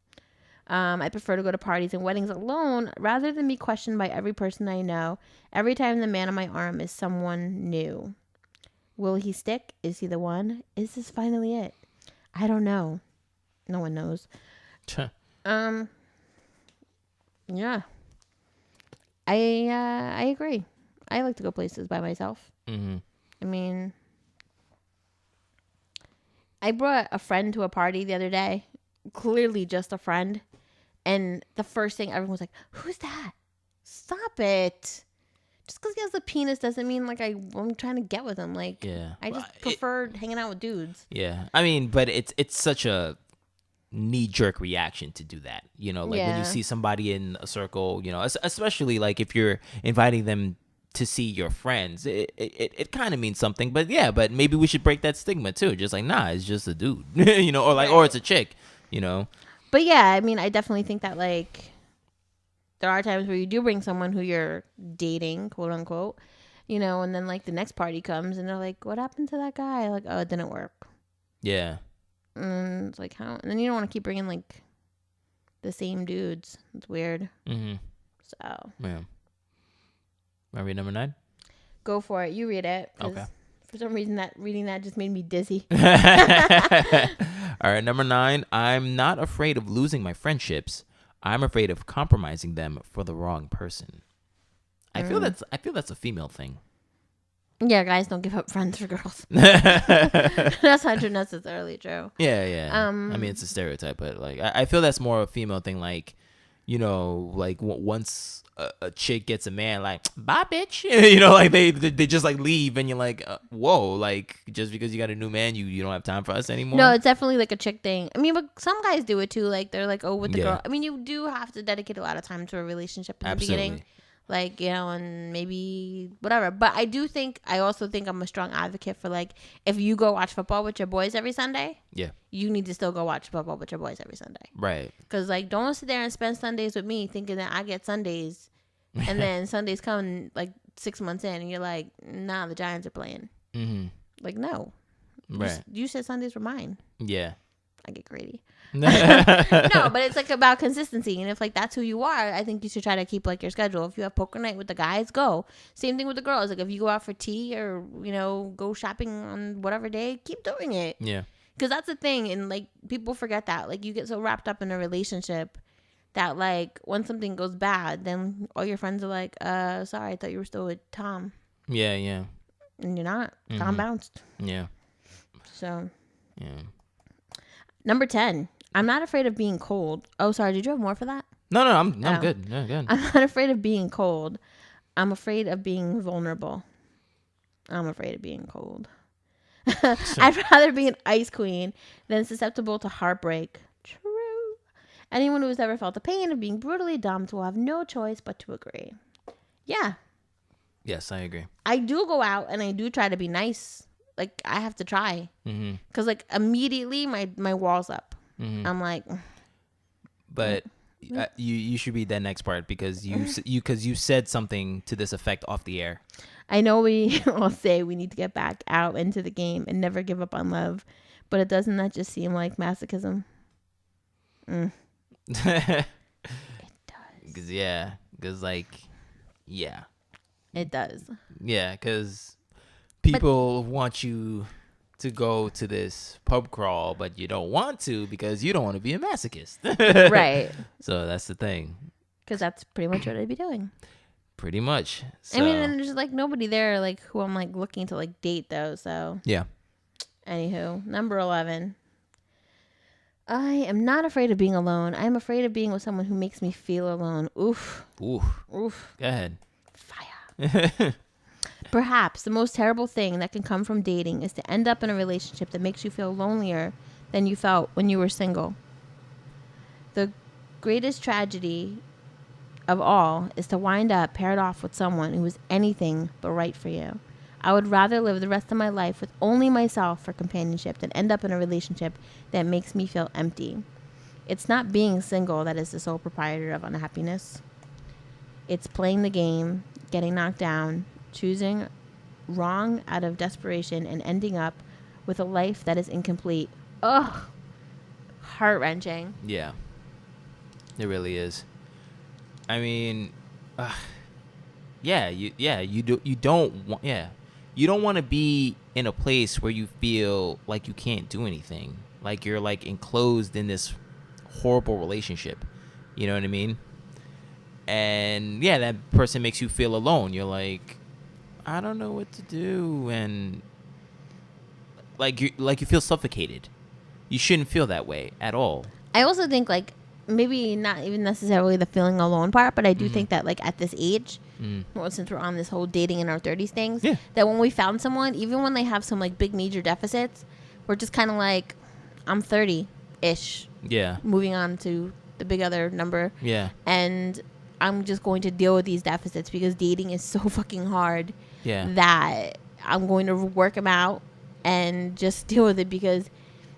I prefer to go to parties and weddings alone rather than be questioned by every person I know. Every time the man on my arm is someone new. Will he stick? Is he the one? Is this finally it? I don't know. No one knows. Yeah. I agree. I like to go places by myself. Mm-hmm. I mean, I brought a friend to a party the other day. Clearly just a friend. And the first thing everyone was like, "Who's that? Stop it." Just because he has a penis doesn't mean like I'm trying to get with him. Like, Yeah. I just prefer hanging out with dudes. Yeah. I mean, but it's such a knee-jerk reaction to do that. You know, like when you see somebody in a circle, you know, especially like if you're inviting them to see your friends, it kind of means something. But yeah, but maybe we should break that stigma too. Just like, nah, it's just a dude, you know, or like, or it's a chick, you know. But yeah, I mean, I definitely think that like there are times where you do bring someone who you're dating, quote unquote, you know, and then like the next party comes and they're like, "What happened to that guy?" Like, "Oh, it didn't work." Yeah. And it's like, how? And then you don't want to keep bringing like the same dudes. It's weird. Mm-hmm. So Yeah. Want to read number 9? Go for it. You read it. Okay. For some reason, reading that just made me dizzy. All right, number 9. I'm not afraid of losing my friendships. I'm afraid of compromising them for the wrong person. I feel that's a female thing. Yeah, guys don't give up friends for girls. That's not necessarily true. Yeah. I mean, it's a stereotype, but like I feel that's more a female thing. Like, you know, like once a chick gets a man, like, bye, bitch. You know, like they just like leave, and you're like, whoa, like just because you got a new man, you don't have time for us anymore. No, it's definitely like a chick thing. I mean, but some guys do it too. Like they're like, oh, with the girl. I mean, you do have to dedicate a lot of time to a relationship in the beginning. Like, you know, and maybe whatever. But I also think I'm a strong advocate for, like, if you go watch football with your boys every Sunday, you need to still go watch football with your boys every Sunday. Right. Because, like, don't sit there and spend Sundays with me thinking that I get Sundays. And then Sundays come, like, 6 months in, and you're like, nah, the Giants are playing. Mm-hmm. Like, no. Right. You said Sundays were mine. Yeah. I get greedy. No, but it's like about consistency, and if like that's who you are, I think you should try to keep like your schedule. If you have poker night with the guys, go. Same thing with the girls. Like if you go out for tea or you know go shopping on whatever day, keep doing it. Yeah, because that's the thing, and like people forget that. Like you get so wrapped up in a relationship that like when something goes bad, then all your friends are like, sorry, I thought you were still with Tom. Yeah, and you're not. Mm-hmm. Tom bounced. Yeah. So. Yeah. Number 10. I'm not afraid of being cold. Oh, sorry. Did you have more for that? No, I'm good. No, good. I'm not afraid of being cold. I'm afraid of being vulnerable. I'm afraid of being cold. I'd rather be an ice queen than susceptible to heartbreak. True. Anyone who has ever felt the pain of being brutally dumped will have no choice but to agree. Yeah. Yes, I agree. I do go out and I do try to be nice. Like, I have to try. Mm-hmm. Because, like, immediately my wall's up. Mm-hmm. I'm like... But you should read that next part because you said something to this effect off the air. I know we all say we need to get back out into the game and never give up on love. But doesn't that just seem like masochism? It does. Because, like, yeah. It does. Yeah, because... People want you to go to this pub crawl, but you don't want to because you don't want to be a masochist. Right. So that's the thing. Because that's pretty much what I'd be doing. Pretty much. So. I mean, and there's like nobody there like who I'm like looking to like date though. So yeah. Anywho, number 11. I am not afraid of being alone. I am afraid of being with someone who makes me feel alone. Oof. Oof. Go ahead. Fire. Perhaps the most terrible thing that can come from dating is to end up in a relationship that makes you feel lonelier than you felt when you were single. The greatest tragedy of all is to wind up paired off with someone who is anything but right for you. I would rather live the rest of my life with only myself for companionship than end up in a relationship that makes me feel empty. It's not being single that is the sole proprietor of unhappiness. It's playing the game, getting knocked down, choosing wrong out of desperation and ending up with a life that is incomplete. Ugh. Heart-wrenching. Yeah. It really is. I mean, you don't want to be in a place where you feel like you can't do anything. Like you're like enclosed in this horrible relationship. You know what I mean? and yeah, that person makes you feel alone. You're like, I don't know what to do, and like you feel suffocated. You shouldn't feel that way at all. I also think like maybe not even necessarily the feeling alone part, but I do think that like at this age, well, since we're on this whole dating in our 30s things, that when we found someone, even when they have some like big major deficits, we're just kind of like, I'm 30-ish. Yeah. Moving on to the big other number. Yeah. And I'm just going to deal with these deficits because dating is so fucking hard. Yeah. That I'm going to work them out and just deal with it because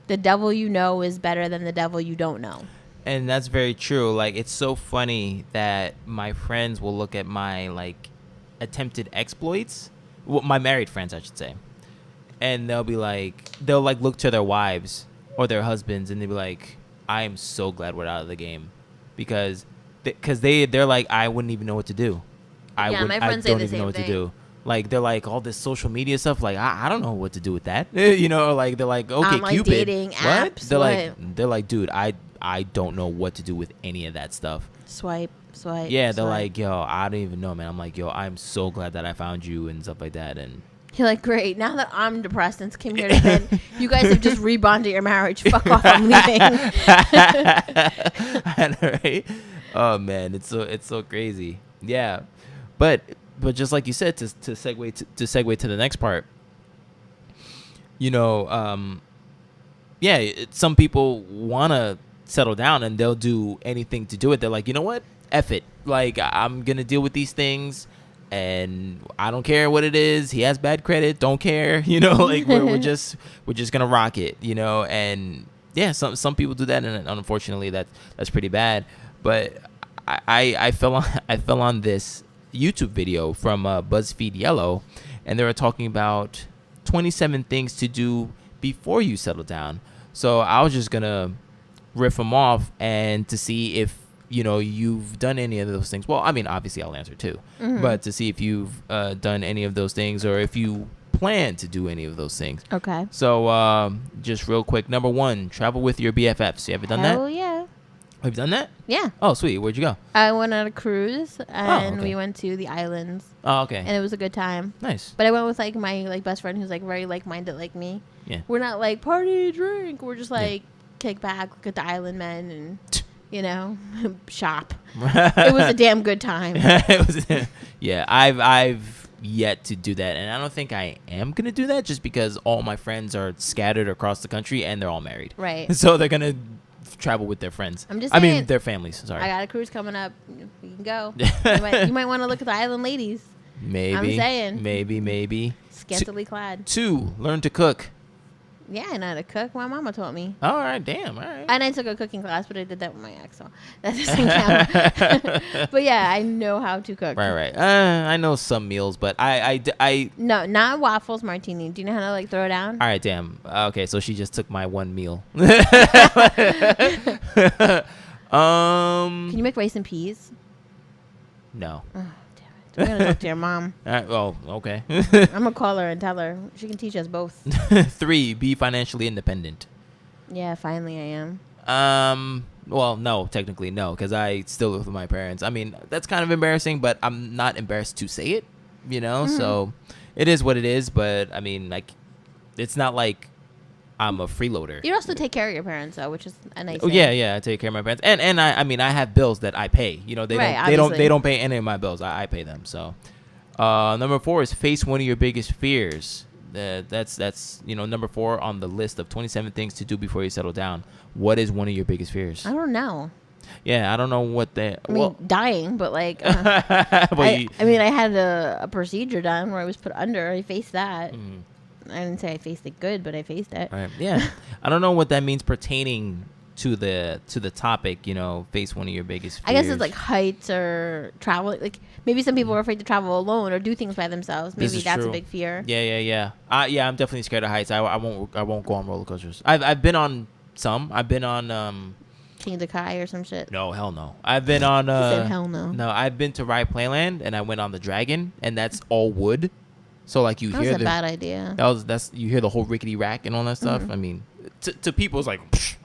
the devil you know is better than the devil you don't know. And that's very true. Like, it's so funny that my friends will look at my, like, attempted exploits. Well, my married friends, I should say. And they'll look to their wives or their husbands, and they'll be like, I am so glad we're out of the game. Because they're like, I wouldn't even know what to do. My friends say the same what thing. to do. Like, they're like, all this social media stuff, like, I don't know what to do with that. You know, like, they're like, okay, online Cupid. dating what? apps, They're like, dude, I don't know what to do with any of that stuff. Swipe. Yeah, they're like, yo, I don't even know, man. I'm like, yo, I'm so glad that I found you and stuff like that. And you're like, great. Now that I'm depressed and came here to vent, you guys have just rebonded your marriage. Fuck off, I'm leaving. I know, right? Oh man, it's so crazy. Yeah, but just like you said, to segue to the next part, you know, some people wanna settle down and they'll do anything to do it. They're like, you know what? F it. Like, I'm gonna deal with these things, and I don't care what it is. He has bad credit. Don't care. You know, like we're just gonna rock it. You know, and yeah, some people do that, and unfortunately, that's pretty bad. But I fell on this YouTube video from BuzzFeed Yellow, and they were talking about 27 things to do before you settle down. So I was just gonna riff them off and to see if you've done any of those things. Well, I mean, obviously I'll answer too, but to see if you've done any of those things or if you plan to do any of those things. Okay. So just real quick, number 1, travel with your BFFs. You ever done that? Oh yeah. Have you done that? Yeah. Oh, sweet. Where'd you go? I went on a cruise and okay. we went to the islands. Oh, okay. And it was a good time. Nice. But I went with like my best friend who's like very like-minded like me. Yeah. We're not like party, drink. We're just like kick back, look at the island men and shop. It was a damn good time. Yeah, I've yet to do that, and I don't think I am gonna do that just because all my friends are scattered across the country and they're all married. Right. So they're gonna travel with their friends. I'm just saying, their families. Sorry. I got a cruise coming up. We can go. You might want to look at the island ladies. Maybe. I'm saying. Maybe. Scantily clad. 2, learn to cook. Yeah, I know how to cook. My mama taught me. All right, damn, all right. And I took a cooking class, but I did that with my ex, so that doesn't count. But yeah, I know how to cook. Right. I know some meals, but I No, not waffles, martini. Do you know how to like throw it down? All right, damn. Okay, so she just took my one meal. Can you make rice and peas? No. Oh, damn it. We're gonna talk to your mom. All right, well, okay. I'm gonna call her and tell her she can teach us both. 3, be financially independent. Yeah, finally I am. Well, no, technically no, because I still live with my parents. I mean, that's kind of embarrassing, but I'm not embarrassed to say it, so it is what it is. But I mean, like, it's not like I'm a freeloader. You also take care of your parents, though, which is a nice thing. Yeah, I take care of my parents, and I mean, I have bills that I pay. They don't pay any of my bills. I pay them. So, number 4 is face one of your biggest fears. That's number 4 on the list of 27 things to do before you settle down. What is one of your biggest fears? I don't know. Yeah, I don't know what that. I mean, dying, but like, I had a procedure done where I was put under. I faced that. Mm. I didn't say I faced it good, but I faced it. Right. Yeah. I don't know what that means pertaining to the topic, face one of your biggest fears. I guess it's like heights or travel. Like maybe some people are afraid to travel alone or do things by themselves. Maybe that's true. A big fear. Yeah. I'm definitely scared of heights. I won't go on roller coasters. I've been on some. I've been on King of the Kai or some shit. No, hell no. I've been on He said hell no. No, I've been to Ride Playland and I went on the Dragon, and that's all wood. So like you hear a bad idea. You hear the whole rickety rack and all that stuff. I mean, to people it's like,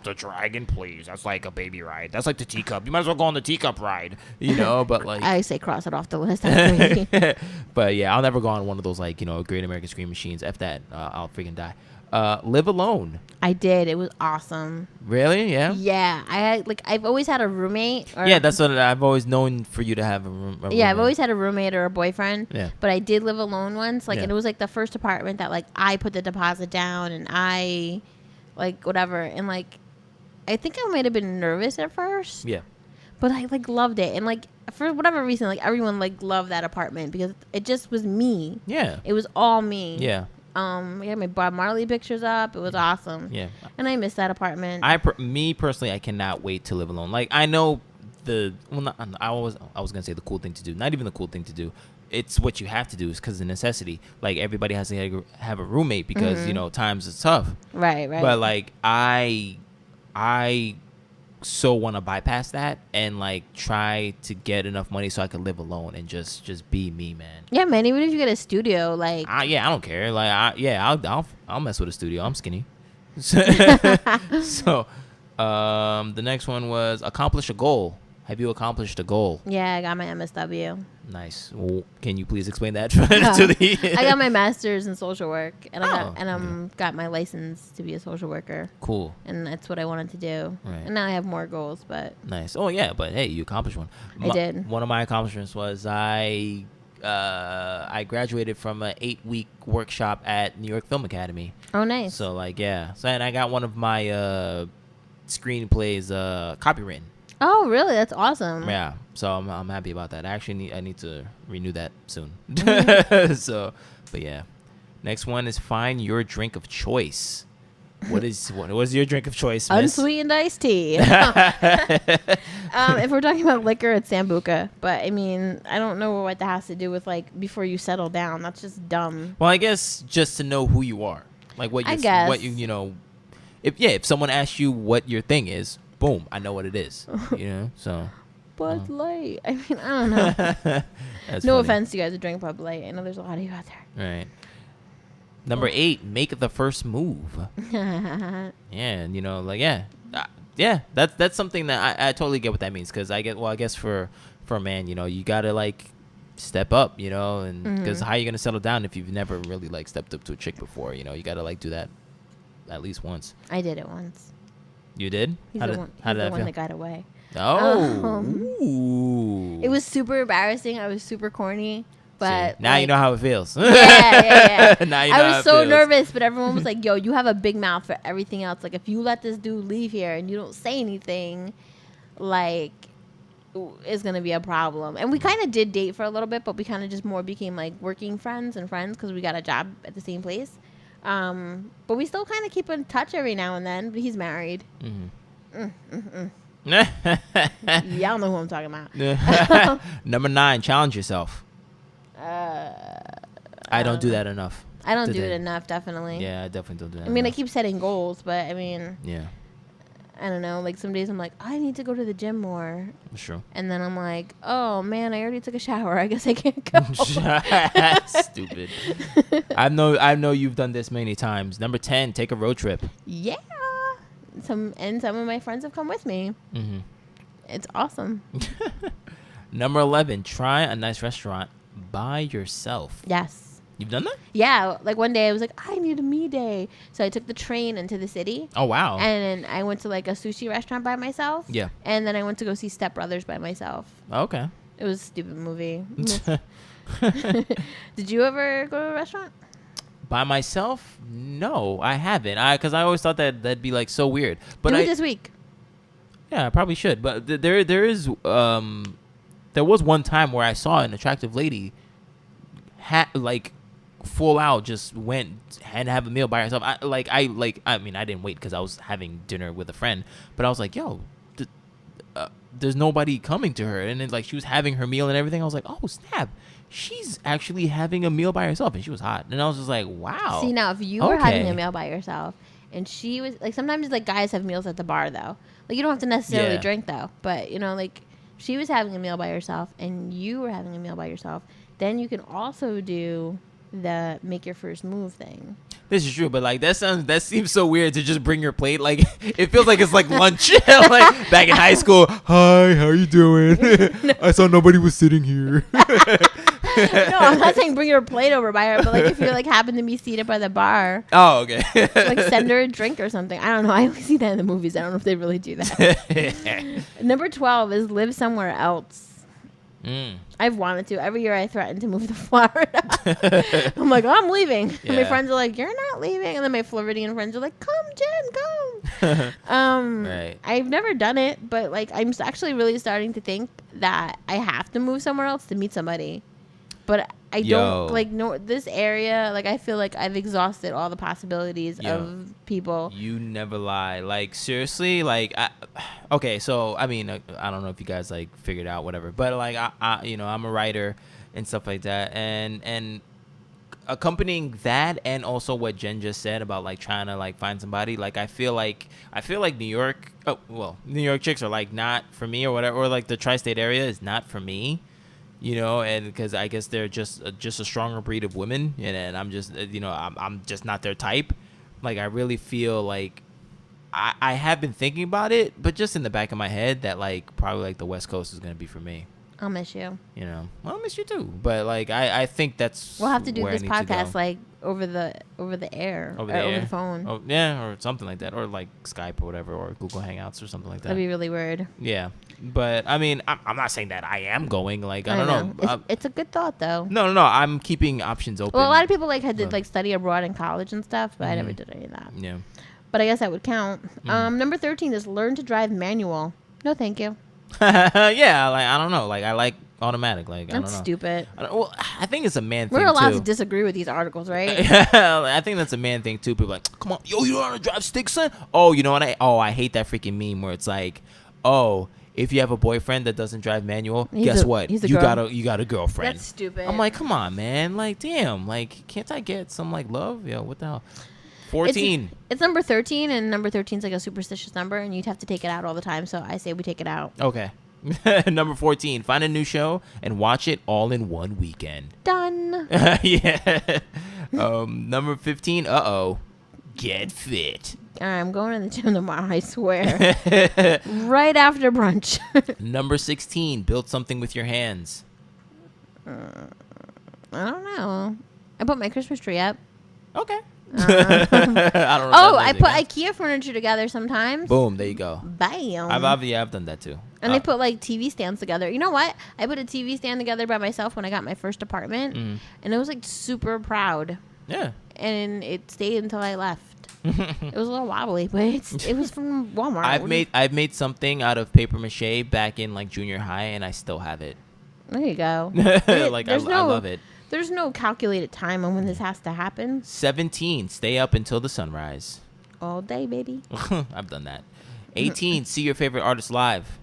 the dragon, please. That's like a baby ride. That's like the teacup. You might as well go on the teacup ride, you know. But like, I say cross it off the list. That's crazy. but yeah, I'll never go on one of those like Great American Scream Machines. F that. I'll freaking die. Live Alone. I did. It was awesome. Really? Yeah. Yeah, I've always had a roommate. Yeah, that's what I've always known for you to have a roommate. Yeah, I've always had a roommate or a boyfriend. Yeah. But I did live alone once. Like, Yeah. and it was like the first apartment that like I put the deposit down and I, like whatever, and like, I think I might have been nervous at first. Yeah. But I like loved it, and like for whatever reason, like everyone like loved that apartment because it just was me. Yeah. It was all me. Yeah. We had my Bob Marley pictures up. It was awesome. Yeah. And I miss that apartment. Me personally, I cannot wait to live alone. Like, I know I was gonna say the cool thing to do. Not even the cool thing to do. It's what you have to do. It's because of necessity. Like, everybody has to have a roommate because times is tough. Right. But like, I so want to bypass that and like try to get enough money so I can live alone and just be me, man. Yeah, man. Even if you get a studio, like I don't care. Like, I'll mess with a studio. I'm skinny. So, the next one was accomplish a goal. Have you accomplished a goal? Yeah, I got my MSW. Nice. Well, can you please explain that to the? I got my master's in social work, and I got my license to be a social worker. Cool. And that's what I wanted to do. Right. And now I have more goals, but nice. Oh yeah, but hey, you accomplished one. I did. One of my accomplishments was I graduated from an 8-week workshop at New York Film Academy. Oh, nice. So like, yeah. So, and I got one of my screenplays copywritten. Oh, really? That's awesome. Yeah, so I'm happy about that. I need to renew that soon. So, but yeah, next one is find your drink of choice. What is your drink of choice, miss? Unsweetened iced tea. If we're talking about liquor, it's Sambuca. But I mean, I don't know what that has to do with like before you settle down. That's just dumb. Well, I guess just to know who you are, like what if someone asks you what your thing is. Boom, I know what it is, so. Bud Light. I mean, I don't know. No offense to you guys who drink Bud Light. I know there's a lot of you out there. Right. Number 8, make the first move. Yeah, and that's something that I totally get what that means, because I guess for a man, you gotta like step up, and because how are you gonna settle down if you've never really like stepped up to a chick before? You gotta like do that at least once. I did it once. You did? He's the one that got away. Oh. Ooh. It was super embarrassing. I was super corny. But now you know how it feels. Yeah. Now you know I was so nervous, but everyone was like, yo, you have a big mouth for everything else. Like, if you let this dude leave here and you don't say anything, like, it's going to be a problem. And we kind of did date for a little bit, but we kind of just more became, like, working friends because we got a job at the same place. But we still kind of keep in touch every now and then. But he's married. Y'all know who I'm talking about. Number 9, challenge yourself. I don't do that enough. I don't do it enough, definitely. Yeah, I definitely don't do that. I mean, I keep setting goals, but I mean, yeah. I don't know. Like, some days I'm like, I need to go to the gym more. Sure. And then I'm like, oh man, I already took a shower. I guess I can't go. Stupid. I know you've done this many times. Number 10, take a road trip. Yeah. Some of my friends have come with me. Mm-hmm. It's awesome. Number 11, try a nice restaurant by yourself. Yes. You've done that? Yeah. Like, one day I was like, I need a me day. So I took the train into the city. Oh, wow. And then I went to like a sushi restaurant by myself. Yeah. And then I went to go see Step Brothers by myself. Okay. It was a stupid movie. Did you ever go to a restaurant? By myself? No, I haven't. Because I always thought that'd be like so weird. But do it this week. Yeah, I probably should. But there is there was one time where I saw an attractive lady like full out just went and have a meal by herself. I mean, I didn't wait because I was having dinner with a friend, but I was like, yo, there's nobody coming to her, and then like she was having her meal and everything. I was like, oh snap, she's actually having a meal by herself, and she was hot. And I was just like, wow. See, now if you were having a meal by yourself and she was like, sometimes like guys have meals at the bar though, like you don't have to necessarily drink though, but like she was having a meal by herself and you were having a meal by yourself, then you can also do the make your first move thing. This is true, but like that seems so weird to just bring your plate. Like it feels like it's like lunch. Like back in high school. Hi, how you doing? I saw nobody was sitting here. No, I'm not saying bring your plate over by her, but like if you like happen to be seated by the bar. Oh, okay. Like send her a drink or something. I don't know. I only see that in the movies. I don't know if they really do that. Number 12 is live somewhere else. I've wanted to. Every year I threaten to move to Florida. I'm like, oh, I'm leaving. Yeah. And my friends are like, you're not leaving. And then my Floridian friends are like, come, Jen, come. Right. I've never done it, but like I'm actually really starting to think that I have to move somewhere else to meet somebody. But I don't like this area. Like I feel like I've exhausted all the possibilities of people. You never lie. Like seriously. Like okay. So I mean, I don't know if you guys like figured out whatever. But like I you know, I'm a writer and stuff like that. And accompanying that, and also what Jen just said about like trying to like find somebody. Like I feel like New York. Oh well, New York chicks are like not for me or whatever. Or like the tri-state area is not for me. You know, and because I guess they're just a stronger breed of women, and I'm just, you know, I'm just not their type. Like, I really feel like I have been thinking about it, but just in the back of my head that, like, probably, like, the West Coast is going to be for me. I'll miss you. You know, well, I'll miss you too. But, like, I think that's we'll have to do this podcast, like, over the air. Over the phone. Oh, yeah, or something like that. Or, like, Skype or whatever, or Google Hangouts or something like that. That'd be really weird. Yeah. But, I mean, I'm not saying that I am going. Like, I don't know. It's a good thought, though. No. I'm keeping options open. Well, a lot of people, like, had to, like, study abroad in college and stuff, but I never did any of that. Yeah. But I guess that would count. Number 13 is learn to drive manual. No, thank you. Yeah, like, I don't know. Like, I like automatic. Like, I don't know. That's stupid. I think it's a man thing, We're allowed too. to disagree with these articles, right? I think that's a man thing, too. People are like, come on. Yo, you don't know how to drive stick, son? Oh, you know what? I hate that freaking meme where it's like, oh, if you have a boyfriend that doesn't drive manual, guess what? You got a girlfriend. That's stupid. I'm like, come on, man. Like, damn. Like, can't I get some, like, love? Yo, what the hell? 14. It's number 13, and number 13 is like a superstitious number, and you'd have to take it out all the time, so I say we take it out. Okay. Number 14. Find a new show and watch it all in one weekend. Done. Yeah. Number 15. Get fit. I'm going to the gym tomorrow, I swear. Right after brunch. Number 16. Build something with your hands. I don't know. I put my Christmas tree up. Okay. I don't know. I put IKEA furniture together sometimes. Boom, there you go. Bam. I've done that too. And I put like TV stands together. You know what? I put a TV stand together by myself when I got my first apartment, and I was like super proud. Yeah. And it stayed until I left. It was a little wobbly, but it was from Walmart. I've made something out of paper mache back in like junior high, and I still have it. There you go. Like I love it. There's no calculated time on when this has to happen. 17. Stay up until the sunrise. All day, baby. I've done that. 18. See your favorite artist live.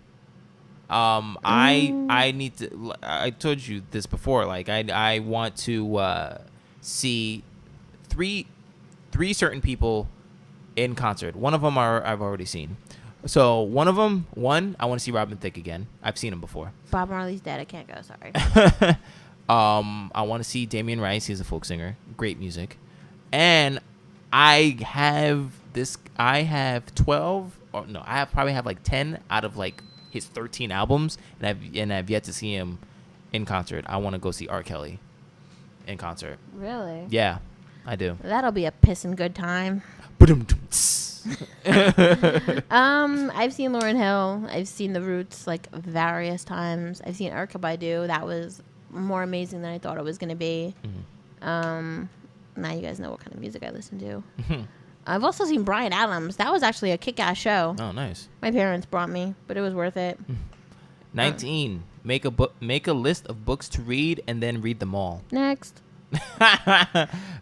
I need to. I told you this before. Like I want to see three certain people in concert. One of them I've already seen. So one of them, I want to see Robin Thicke again. I've seen him before. Bob Marley's dead. I can't go. Sorry. I want to see Damien Rice. He's a folk singer. Great music. And I have 12. Or no, I probably have like 10 out of like his 13 albums, and I've yet to see him in concert. I want to go see R. Kelly in concert. Really? Yeah, I do. That'll be a pissing good time. I've seen Lauryn Hill. I've seen The Roots like various times. I've seen Erykah Badu. That was more amazing than I thought it was going to be. Now you guys know what kind of music I listen to. I've also seen Bryan Adams. That was actually a kick-ass show. Oh, nice. My parents brought me, but it was worth it. 19. Make a list of books to read and then read them all. Next.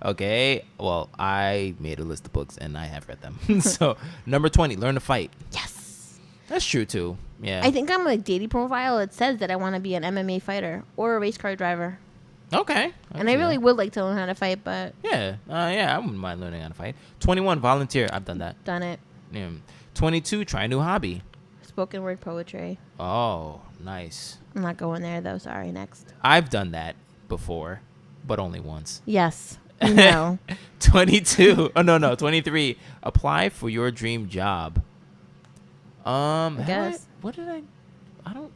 Okay. Well, I made a list of books and I have read them. So, number 20. Learn to fight. Yes. That's true, too. Yeah. I think on my dating profile, it says that I want to be an MMA fighter or a race car driver. Okay. And I really would like to learn how to fight, but... Yeah. I wouldn't mind learning how to fight. 21, volunteer. I've done that. Done it. Yeah. 22, try a new hobby. Spoken word poetry. Oh, nice. I'm not going there, though. Sorry. Next. I've done that before. but only once. Yes. No. 22. Oh, no. 23. Apply for your dream job. I guess. I don't.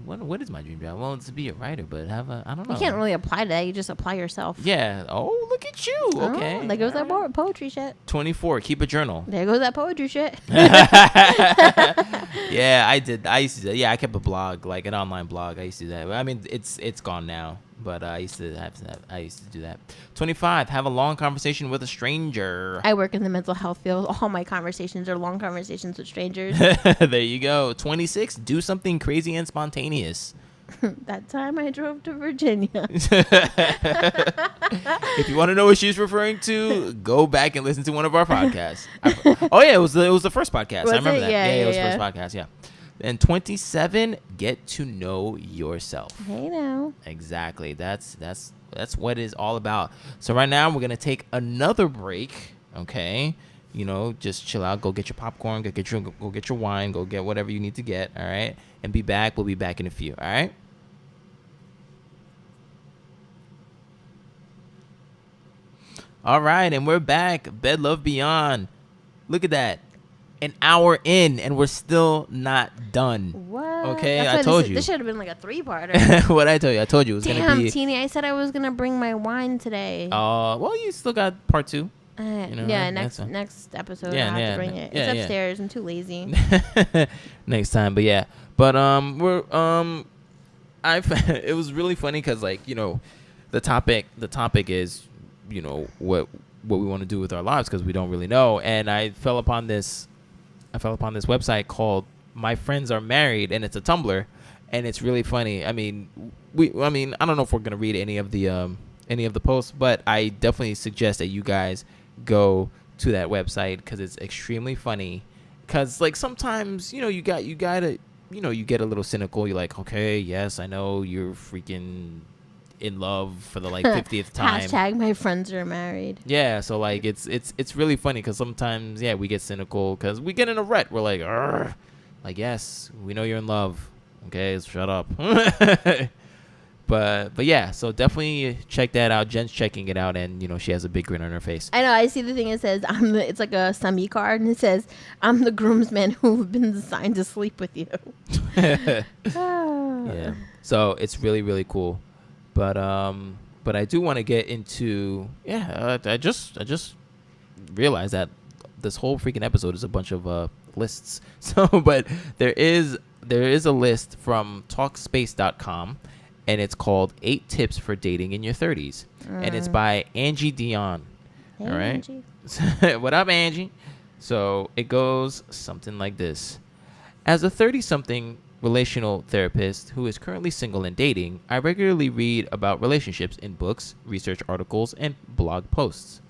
What is my dream job? Well, it's to be a writer, but I don't know. You can't really apply to that. You just apply yourself. Yeah. Oh, look at you. Okay. Oh, there goes that poetry shit. 24. Keep a journal. There goes that poetry shit. Yeah, I did. I used to do that. Yeah, I kept a blog, like an online blog. I used to do that. I mean, it's gone now, but I used to do that. 25. Have a long conversation with a stranger. I work in the mental health field. All my conversations are long conversations with strangers. There you go. 26. Do something crazy and spontaneous. That time I drove to Virginia. If you want to know what she's referring to, go back and listen to one of our podcasts. Oh yeah, it was the first podcast. I remember that. Yeah, it was the first podcast. Yeah. And 27, get to know yourself. Hey now. Exactly. That's what it's all about. So right now we're gonna take another break. Okay. You know, just chill out. Go get your popcorn. Go get your wine. Go get whatever you need to get. All right. And be back. We'll be back in a few. All right. All right, and we're back. Bed Love Beyond. Look at that. An hour in, and we're still not done. What? Okay, I told you. This should have been like a 3-parter. What I told you? I told you it was going to be. Damn, Teeny, I said I was going to bring my wine today. Well, you still got part 2. Yeah, next episode I have to bring it. It's upstairs. I'm too lazy. Next time, but yeah. But it was really funny because, like, you know, the topic is, you know, what we want to do with our lives, because we don't really know. And I fell upon this website called My Friends Are Married, and it's a Tumblr, and it's really funny. I mean, I don't know if we're gonna read any of the posts, but I definitely suggest that you guys go to that website because it's extremely funny. Because, like, sometimes, you know, you gotta, you know, you get a little cynical. You're like, okay, yes, I know you're freaking in love for the like 50th time. Hashtag my friends are married. Yeah, so like it's really funny because sometimes, yeah, we get cynical because we get in a rut. We're like, argh. Like, yes, we know you're in love. Okay, shut up. But yeah, so definitely check that out. Jen's checking it out, and you know she has a big grin on her face. I know. I see the thing. It says it's like a semi card, and it says, "I'm the groomsman who've been assigned to sleep with you." Yeah. So it's really, really cool. But I do want to get into I just realized that this whole freaking episode is a bunch of lists. So, but there is a list from Talkspace.com. And it's called 8 Tips for Dating in Your 30s. And it's by Angie Dion. Hey, all right. Angie. What up, Angie? So it goes something like this. As a 30-something relational therapist who is currently single and dating, I regularly read about relationships in books, research articles, and blog posts.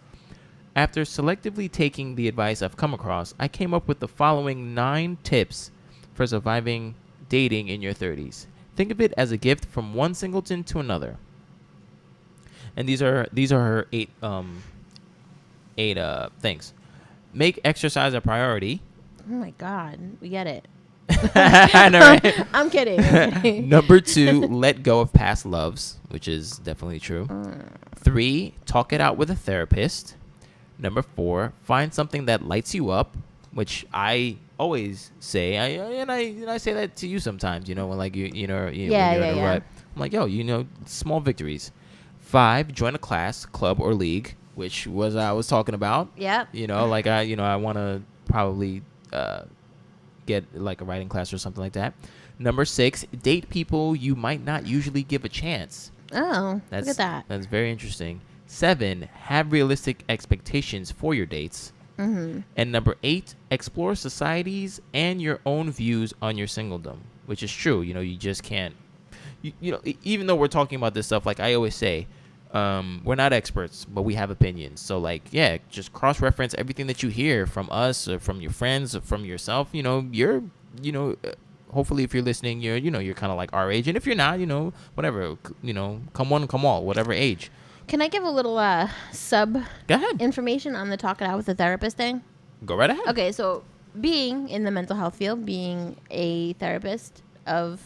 After selectively taking the advice I've come across, I came up with the following 9 tips for surviving dating in your 30s. Think of it as a gift from one singleton to another. And these are her 8 things. Make exercise a priority. Oh my God, we get it. I know, right? I'm kidding. Number 2, let go of past loves, which is definitely true. 3, talk it out with a therapist. Number 4, find something that lights you up, which I always say, I say that to you sometimes, you know, when like when you're in a rut. I'm like, yo, you know, small victories. 5, join a class, club, or league, which was I was talking about. Yep. You know, like I want to probably get like a writing class or something like that. Number 6, date people you might not usually give a chance. Oh, look at that. That's very interesting. 7, have realistic expectations for your dates. Mm-hmm. And number 8, explore societies and your own views on your singledom, which is true. You know, you just can't, you know, even though we're talking about this stuff, like I always say, we're not experts, but we have opinions. So like, yeah, just cross-reference everything that you hear from us or from your friends or from yourself. You know, hopefully if you're listening, you're kind of like our age. And if you're not, you know, whatever, you know, come one, come all, whatever age. Can I give a little Go ahead. information on the talk it out with the therapist thing? Go right ahead. Okay, so being in the mental health field, being a therapist of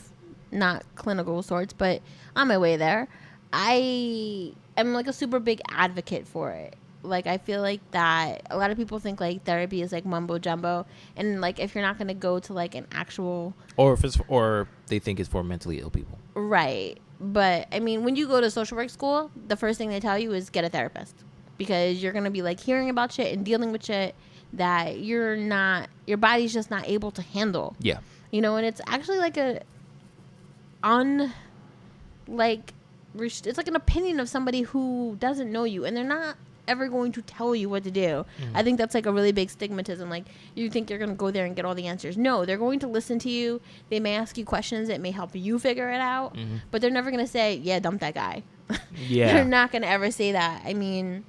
not clinical sorts, but on my way there, I am like a super big advocate for it. Like, I feel like that a lot of people think like therapy is like mumbo jumbo, and like if you're not going to go to like an actual, or they think it's for mentally ill people. right. But I mean, when you go to social work school, the first thing they tell you is get a therapist, because you're going to be like hearing about shit and dealing with shit that your body's just not able to handle. Yeah. You know, and it's actually like it's like an opinion of somebody who doesn't know you, and they're not ever going to tell you what to do. I think that's like a really big stigmatism. Like, you think you're going to go there and get all the answers. No, they're going to listen to you. They may ask you questions that may help you figure it out, but they're never going to say, yeah, dump that guy. Yeah. They're not going to ever say that. I mean,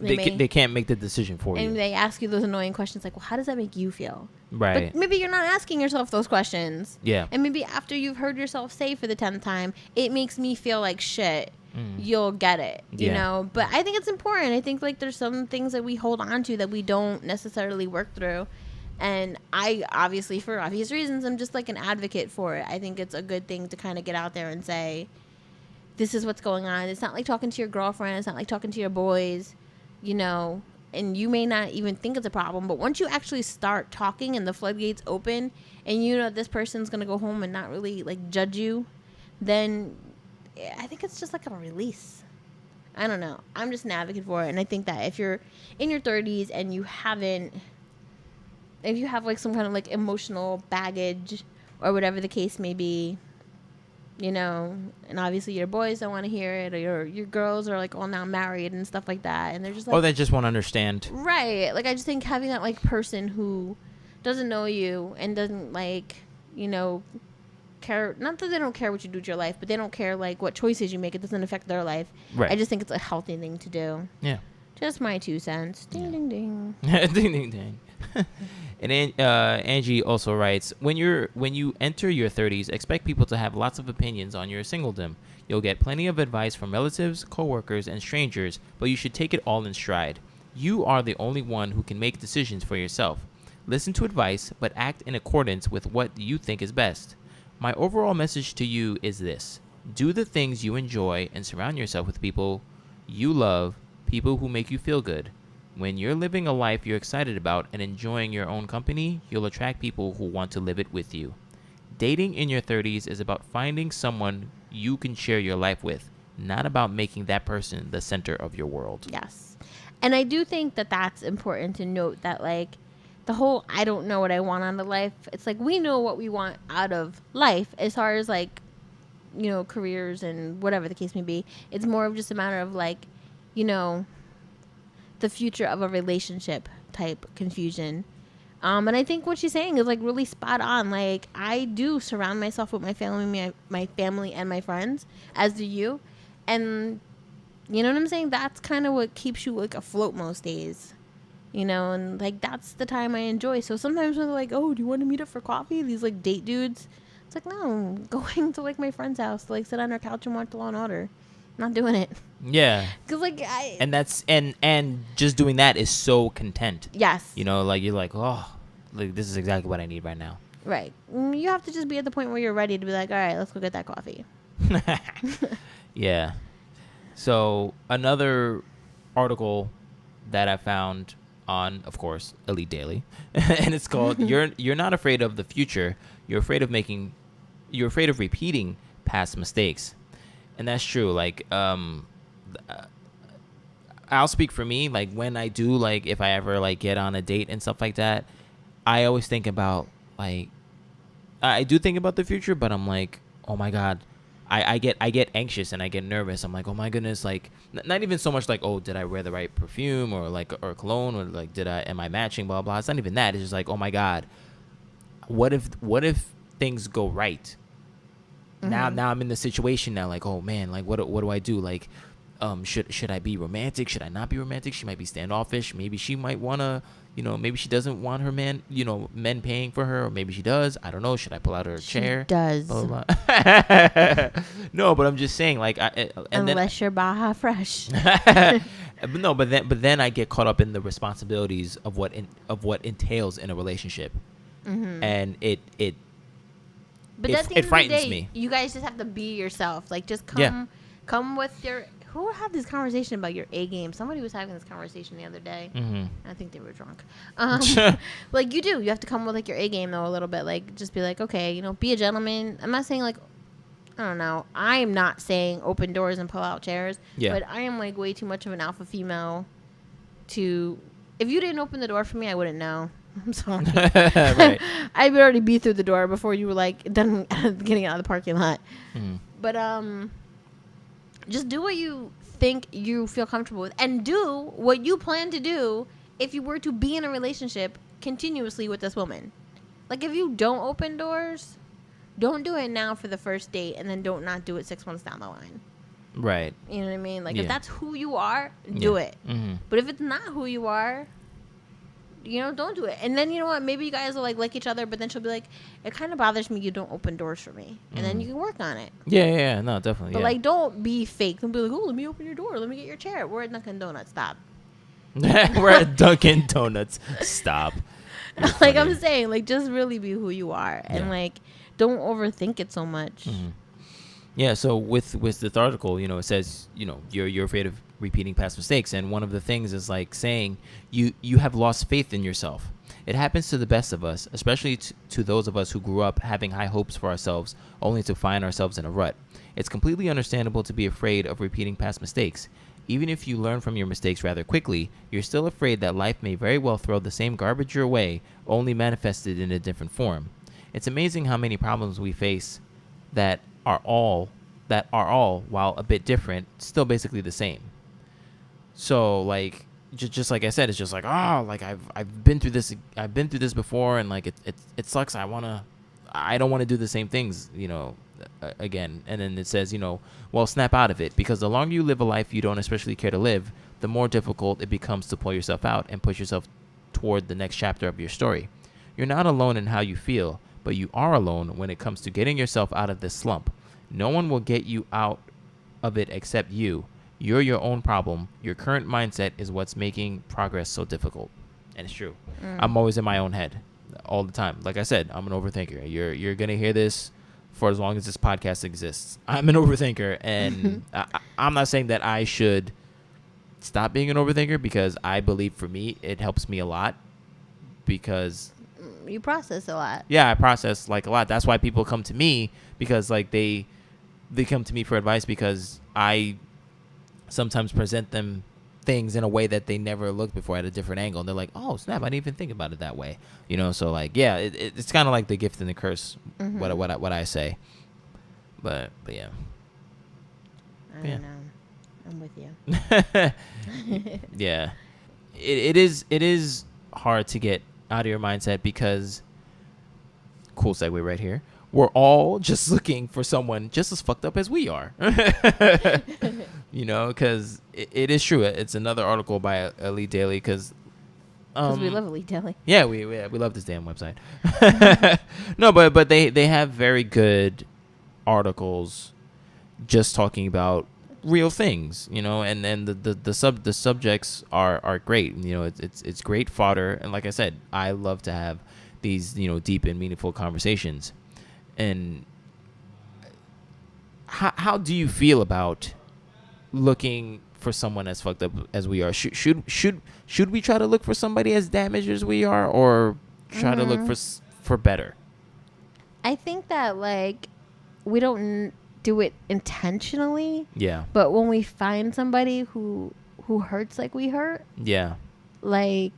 they can't make the decision for you. And they ask you those annoying questions like, well, how does that make you feel? Right. But maybe you're not asking yourself those questions. Yeah. And maybe after you've heard yourself say for the 10th time, it makes me feel like shit. You'll get it, you know? But I think it's important. I think like there's some things that we hold on to that we don't necessarily work through. And I obviously, for obvious reasons, I'm just like an advocate for it. I think it's a good thing to kind of get out there and say, this is what's going on. It's not like talking to your girlfriend. It's not like talking to your boys, you know? And you may not even think it's a problem, but once you actually start talking and the floodgates open, and you know this person's gonna go home and not really like judge you, then I think it's just like a release. I don't know. I'm just an advocate for it, and I think that if you're in your 30s and if you have like some kind of like emotional baggage or whatever the case may be, you know, and obviously your boys don't want to hear it, or your girls are like all now married and stuff like that, and they're just like, or they just won't understand. Right. Like, I just think having that like person who doesn't know you and doesn't like, you know, care, not that they don't care what you do with your life, but they don't care like what choices you make, it doesn't affect their life. Right. I just think it's a healthy thing to do. Yeah. Just my 2 cents. Ding ding ding. Ding ding ding. And Angie also writes, when you enter your 30s, expect people to have lots of opinions on your singledom. You'll get plenty of advice from relatives, coworkers, and strangers, but you should take it all in stride. You are the only one who can make decisions for yourself. Listen to advice, but act in accordance with what you think is best. My overall message to you is this: do the things you enjoy and surround yourself with people you love, people who make you feel good. When you're living a life you're excited about and enjoying your own company, you'll attract people who want to live it with you. Dating in your 30s is about finding someone you can share your life with, not about making that person the center of your world. Yes. And I do think that that's important to note, that like the whole I don't know what I want out of life, it's like we know what we want out of life as far as like, you know, careers and whatever the case may be. It's more of just a matter of like, you know, the future of a relationship type confusion. And I think what she's saying is like really spot on. Like, I do surround myself with my family and my friends, as do you. And you know what I'm saying? That's kind of what keeps you like afloat most days, you know? And like, that's the time I enjoy. So sometimes when they're like, oh, do you want to meet up for coffee? These like date dudes. It's like, no, I'm going to like my friend's house to like sit on our couch and watch Law and Order. Not doing it. Yeah. Cause like and just doing that is so content. Yes. You know, like you're like, oh, like this is exactly what I need right now. Right. You have to just be at the point where you're ready to be like, all right, let's go get that coffee. Yeah. So another article that I found on, of course, Elite Daily, and it's called "You're Not Afraid of the Future. You're afraid of repeating past mistakes." And that's true. Like, I'll speak for me. Like, when I do, like, if I ever like get on a date and stuff like that, I always think about like, I do think about the future, but I'm like, oh my God, I get anxious and I get nervous. I'm like, oh my goodness, like, not even so much like, oh, did I wear the right perfume or like, or cologne, or like, am I matching, blah, blah. It's not even that. It's just like, oh my God, what if things go right? Mm-hmm. Now I'm in the situation now, like, oh man, like what do I do? Like, should I be romantic? Should I not be romantic? She might be standoffish. Maybe she might wanna, you know, maybe she doesn't want her men paying for her, or maybe she does. I don't know. Should I pull out her chair? She does. Blah, blah, blah. No, but I'm just saying, like, unless you're Baja Fresh. But then I get caught up in the responsibilities of what entails in a relationship, mm-hmm. and it But at the end frightens of the day, me. You guys just have to be yourself. Like, just come with who would have this conversation about your A game? Somebody was having this conversation the other day. Mm-hmm. I think they were drunk. Like, you have to come with, like, your A game, though, a little bit. Like, just be like, okay, you know, be a gentleman. I'm not saying, like, I don't know. I am not saying open doors and pull out chairs. Yeah. But I am, like, way too much of an alpha female to... If you didn't open the door for me, I wouldn't know. I'm sorry. Right. I'd already be through the door before you were, like, done getting out of the parking lot. Mm-hmm. But, just do what you think you feel comfortable with, and do what you plan to do if you were to be in a relationship continuously with this woman. Like, if you don't open doors, don't do it now for the first date, and then don't not do it 6 months down the line. Right. You know what I mean? Like, Yeah. if that's who you are, do it. Mm-hmm. But if it's not who you are, you know, don't do it. And then, you know what? Maybe you guys will, like each other, but then she'll be like, it kind of bothers me you don't open doors for me. And then you can work on it. Yeah. No, definitely. But, like, don't be fake. Don't be like, oh, let me open your door. Let me get your chair. We're at Dunkin' Donuts. Stop. We're at Dunkin' Donuts. Stop. Like, I'm saying, like, just really be who you are. And, like, don't overthink it so much. Mm-hmm. Yeah, so with this article, you know, it says, you know, you're afraid of repeating past mistakes, and one of the things is like saying you have lost faith in yourself. It happens to the best of us, especially to those of us who grew up having high hopes for ourselves, only to find ourselves in a rut. It's completely understandable to be afraid of repeating past mistakes. Even if you learn from your mistakes rather quickly, you're still afraid that life may very well throw the same garbage your way, only manifested in a different form. It's amazing how many problems we face that are all, while a bit different, still basically the same. So, like, just like I said, it's just like, oh, like I've been through this before, and like it sucks. I don't want to do the same things, you know, again. And then it says, you know, well, snap out of it, because the longer you live a life you don't especially care to live, the more difficult it becomes to pull yourself out and push yourself toward the next chapter of your story. You're not alone in how you feel, but you are alone when it comes to getting yourself out of this slump. No one will get you out of it except you. You're your own problem. Your current mindset is what's making progress so difficult. And it's true. I'm always in my own head all the time. Like I said, I'm an overthinker. You're going to hear this for as long as this podcast exists. I'm an overthinker, and I'm not saying that I should stop being an overthinker, because I believe for me it helps me a lot, because You process a lot. yeah, I process like a lot. That's why people come to me, because like they come to me for advice, because I sometimes present them things in a way that they never looked before, at a different angle. And they're like, oh snap, I didn't even think about it that way. You know, so like, yeah, it's kind of like the gift and the curse, what I say. But yeah. I don't know. I'm with you. Yeah. It is hard to get out of your mindset, because, cool segue right here, we're all just looking for someone just as fucked up as we are. You know, because it is true. It's another article by Elite Daily, because we love Elite Daily. yeah, we love this damn website. No, but they have very good articles just talking about real things, you know, and the subjects are great. You know, it's great fodder, and like I said, I love to have these, you know, deep and meaningful conversations. And how do you feel about looking for someone as fucked up as we are? Should we try to look for somebody as damaged as we are, or try to look for better? I think that, like, we don't do it intentionally. Yeah. But when we find somebody who hurts like we hurt, Yeah. like,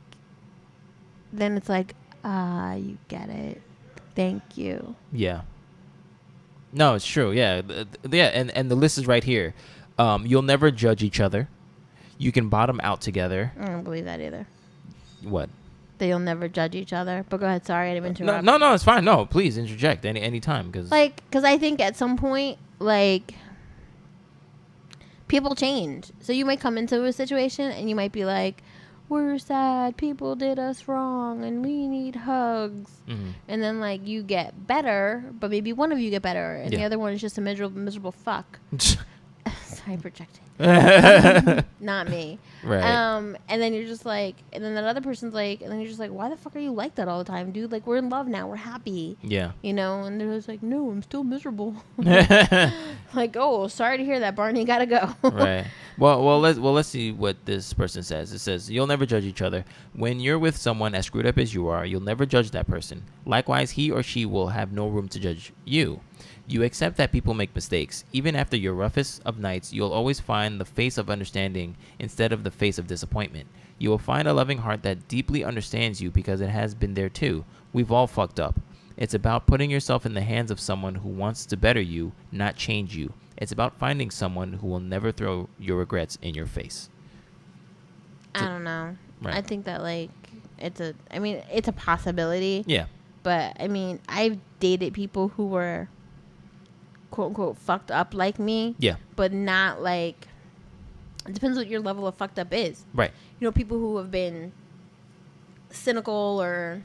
then it's like, you get it. Thank you. Yeah. No, it's true. Yeah. Yeah. And the list is right here. You'll never judge each other. You can bottom out together. I don't believe that either. What? That you'll never judge each other. But go ahead. Sorry, I didn't interrupt. No, it's fine. No, please interject any time, because I think at some point, like, people change. So you might come into a situation and you might be like, we're sad, people did us wrong, and we need hugs. And then, like, you get better, but maybe one of you get better, and the other one is just a miserable fuck. Sorry, projecting. Not me. Right. And then you're just like, and then that other person's like, and then you're just like, why the fuck are you like that all the time, dude? Like, we're in love now, we're happy. Yeah. You know, and they're just like, no, I'm still miserable. Like, oh, sorry to hear that, Barney, gotta go. Right. Let's see what this person says. It says, you'll never judge each other. When you're with someone as screwed up as you are, you'll never judge that person. Likewise, he or she will have no room to judge you. You accept that people make mistakes. Even after your roughest of nights, you'll always find the face of understanding instead of the face of disappointment. You will find a loving heart that deeply understands you because it has been there too. We've all fucked up. It's about putting yourself in the hands of someone who wants to better you, not change you. It's about finding someone who will never throw your regrets in your face. I don't know. Right. I think that, like, it's a possibility. Yeah. But, I mean, I've dated people who were, quote unquote, fucked up like me. Yeah. But not, like, it depends what your level of fucked up is. Right. You know, people who have been cynical or,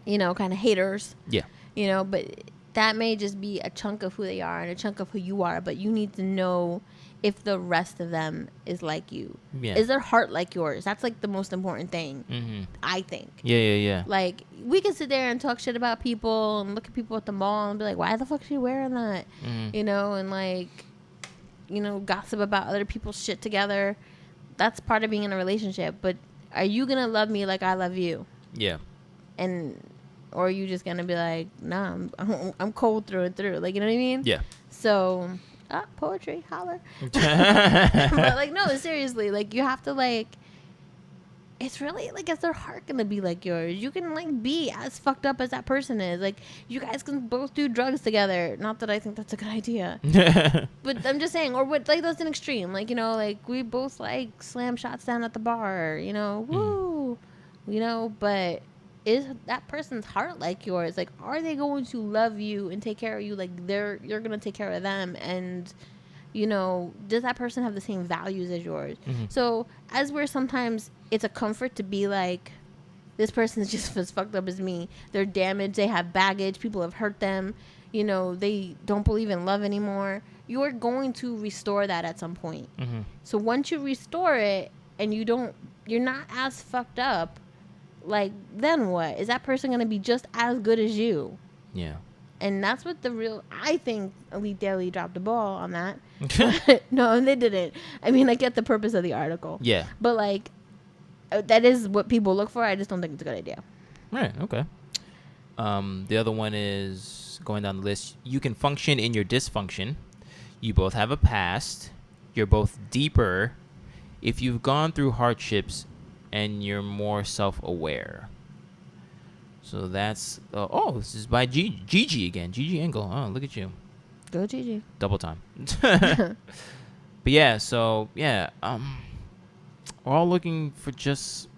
you know, kind of haters. Yeah. You know, but that may just be a chunk of who they are and a chunk of who you are. But you need to know if the rest of them is like you. Yeah. Is their heart like yours? That's, like, the most important thing, I think. Yeah. Like, we can sit there and talk shit about people and look at people at the mall and be like, why the fuck is she wearing that? You know, and, like, you know, gossip about other people's shit together. That's part of being in a relationship. But are you going to love me like I love you? Yeah. Or are you just going to be like, nah, I'm cold through and through. Like, you know what I mean? Yeah. So, poetry, holler. But, like, no, seriously. Like, you have to, like, it's really, like, is their heart going to be like yours? You can, like, be as fucked up as that person is. Like, you guys can both do drugs together. Not that I think that's a good idea. But I'm just saying, or what, like, that's an extreme. Like, you know, like, we both, like, slam shots down at the bar, you know, woo. You know, but is that person's heart like yours? Like, are they going to love you and take care of you like you're going to take care of them? And, you know, does that person have the same values as yours? So as we're sometimes, it's a comfort to be like, this person's just as fucked up as me. They're damaged. They have baggage. People have hurt them. You know, they don't believe in love anymore. You're going to restore that at some point. So once you restore it and you're not as fucked up, like, then what? Is that person going to be just as good as you? Yeah. And that's what I think Elite Daily dropped the ball on that. No, they didn't. I mean, I get the purpose of the article. Yeah. But, like, that is what people look for. I just don't think it's a good idea. Right. Okay. The other one is going down the list. You can function in your dysfunction. You both have a past. You're both deeper. If you've gone through hardships, and you're more self-aware. So that's... this is by Gigi again. Gigi Engel. Oh, look at you. Go Gigi. Double time. But yeah, so, yeah. We're all looking for just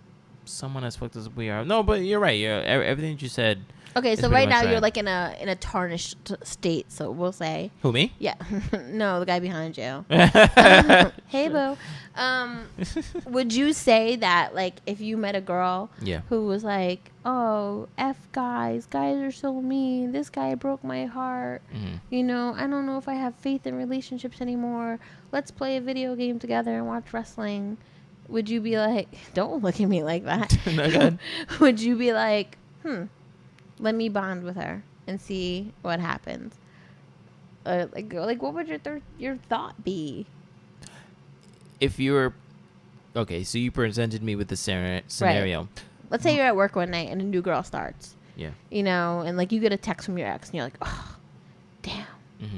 someone as fucked as we are. No, but you're right. Everything that you said... Okay, so right now you're like in a tarnished state. So we'll say. Who, me? Yeah. No, the guy behind you. Hey, boo. Would you say that, like, if you met a girl who was like, oh, F guys are so mean. This guy broke my heart. You know, I don't know if I have faith in relationships anymore. Let's play a video game together and watch wrestling. Would you be like, don't look at me like that. No, go ahead. Would you be like, let me bond with her and see what happens? Like what would your thought be? If you're... Okay, so you presented me with the scenario. Right. Let's say you're at work one night and a new girl starts. Yeah. You know, and, like, you get a text from your ex and you're like, oh, damn.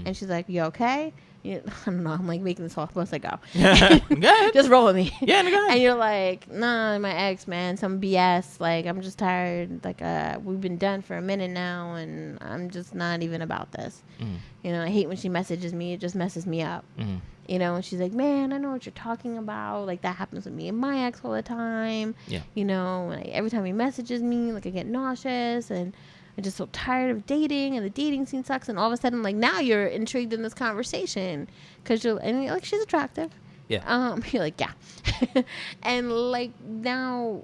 And she's like, you okay? I don't know. I'm, like, making this all up as I go. Just roll with me. Yeah, go ahead. And you're like, nah, my ex, man, some BS. Like, I'm just tired. Like, we've been done for a minute now, and I'm just not even about this. You know, I hate when she messages me. It just messes me up. You know, and she's like, man, I know what you're talking about. Like, that happens with me and my ex all the time. Yeah. You know, and every time he messages me, like, I get nauseous, and I'm just so tired of dating, and the dating scene sucks. And all of a sudden, like, now you're intrigued in this conversation because you're like, she's attractive. Yeah. You're like, yeah. And, like, now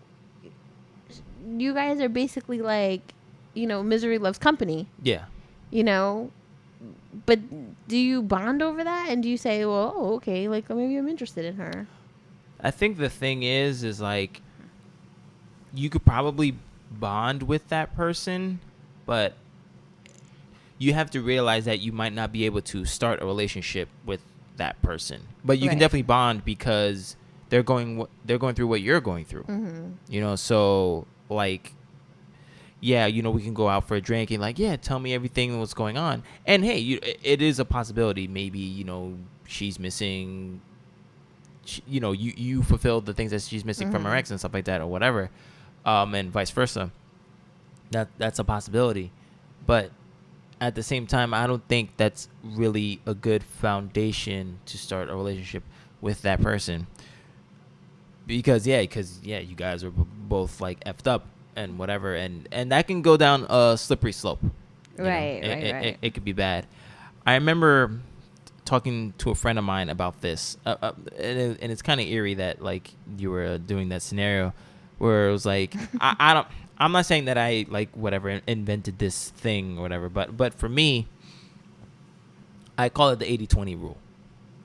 you guys are basically like, you know, misery loves company. Yeah. You know, but do you bond over that? And do you say, well, oh, okay, like, maybe I'm interested in her? I think the thing is like, you could probably bond with that person, but you have to realize that you might not be able to start a relationship with that person, but you can Right. definitely bond because they're going through what you're going through. You know, so like, yeah, you know, we can go out for a drink and like, yeah, tell me everything what's going on. And hey, it is a possibility. Maybe, you know, she's missing, you know, you fulfilled the things that she's missing from her ex and stuff like that or whatever, and vice versa. That's a possibility, but at the same time, I don't think that's really a good foundation to start a relationship with that person. Because you guys are both like effed up and whatever, and that can go down a slippery slope. Right. It could be bad. I remember talking to a friend of mine about this, and it's kind of eerie that like you were doing that scenario where it was like I'm not saying that I like whatever invented this thing or whatever, but for me, I call it the 80-20 rule.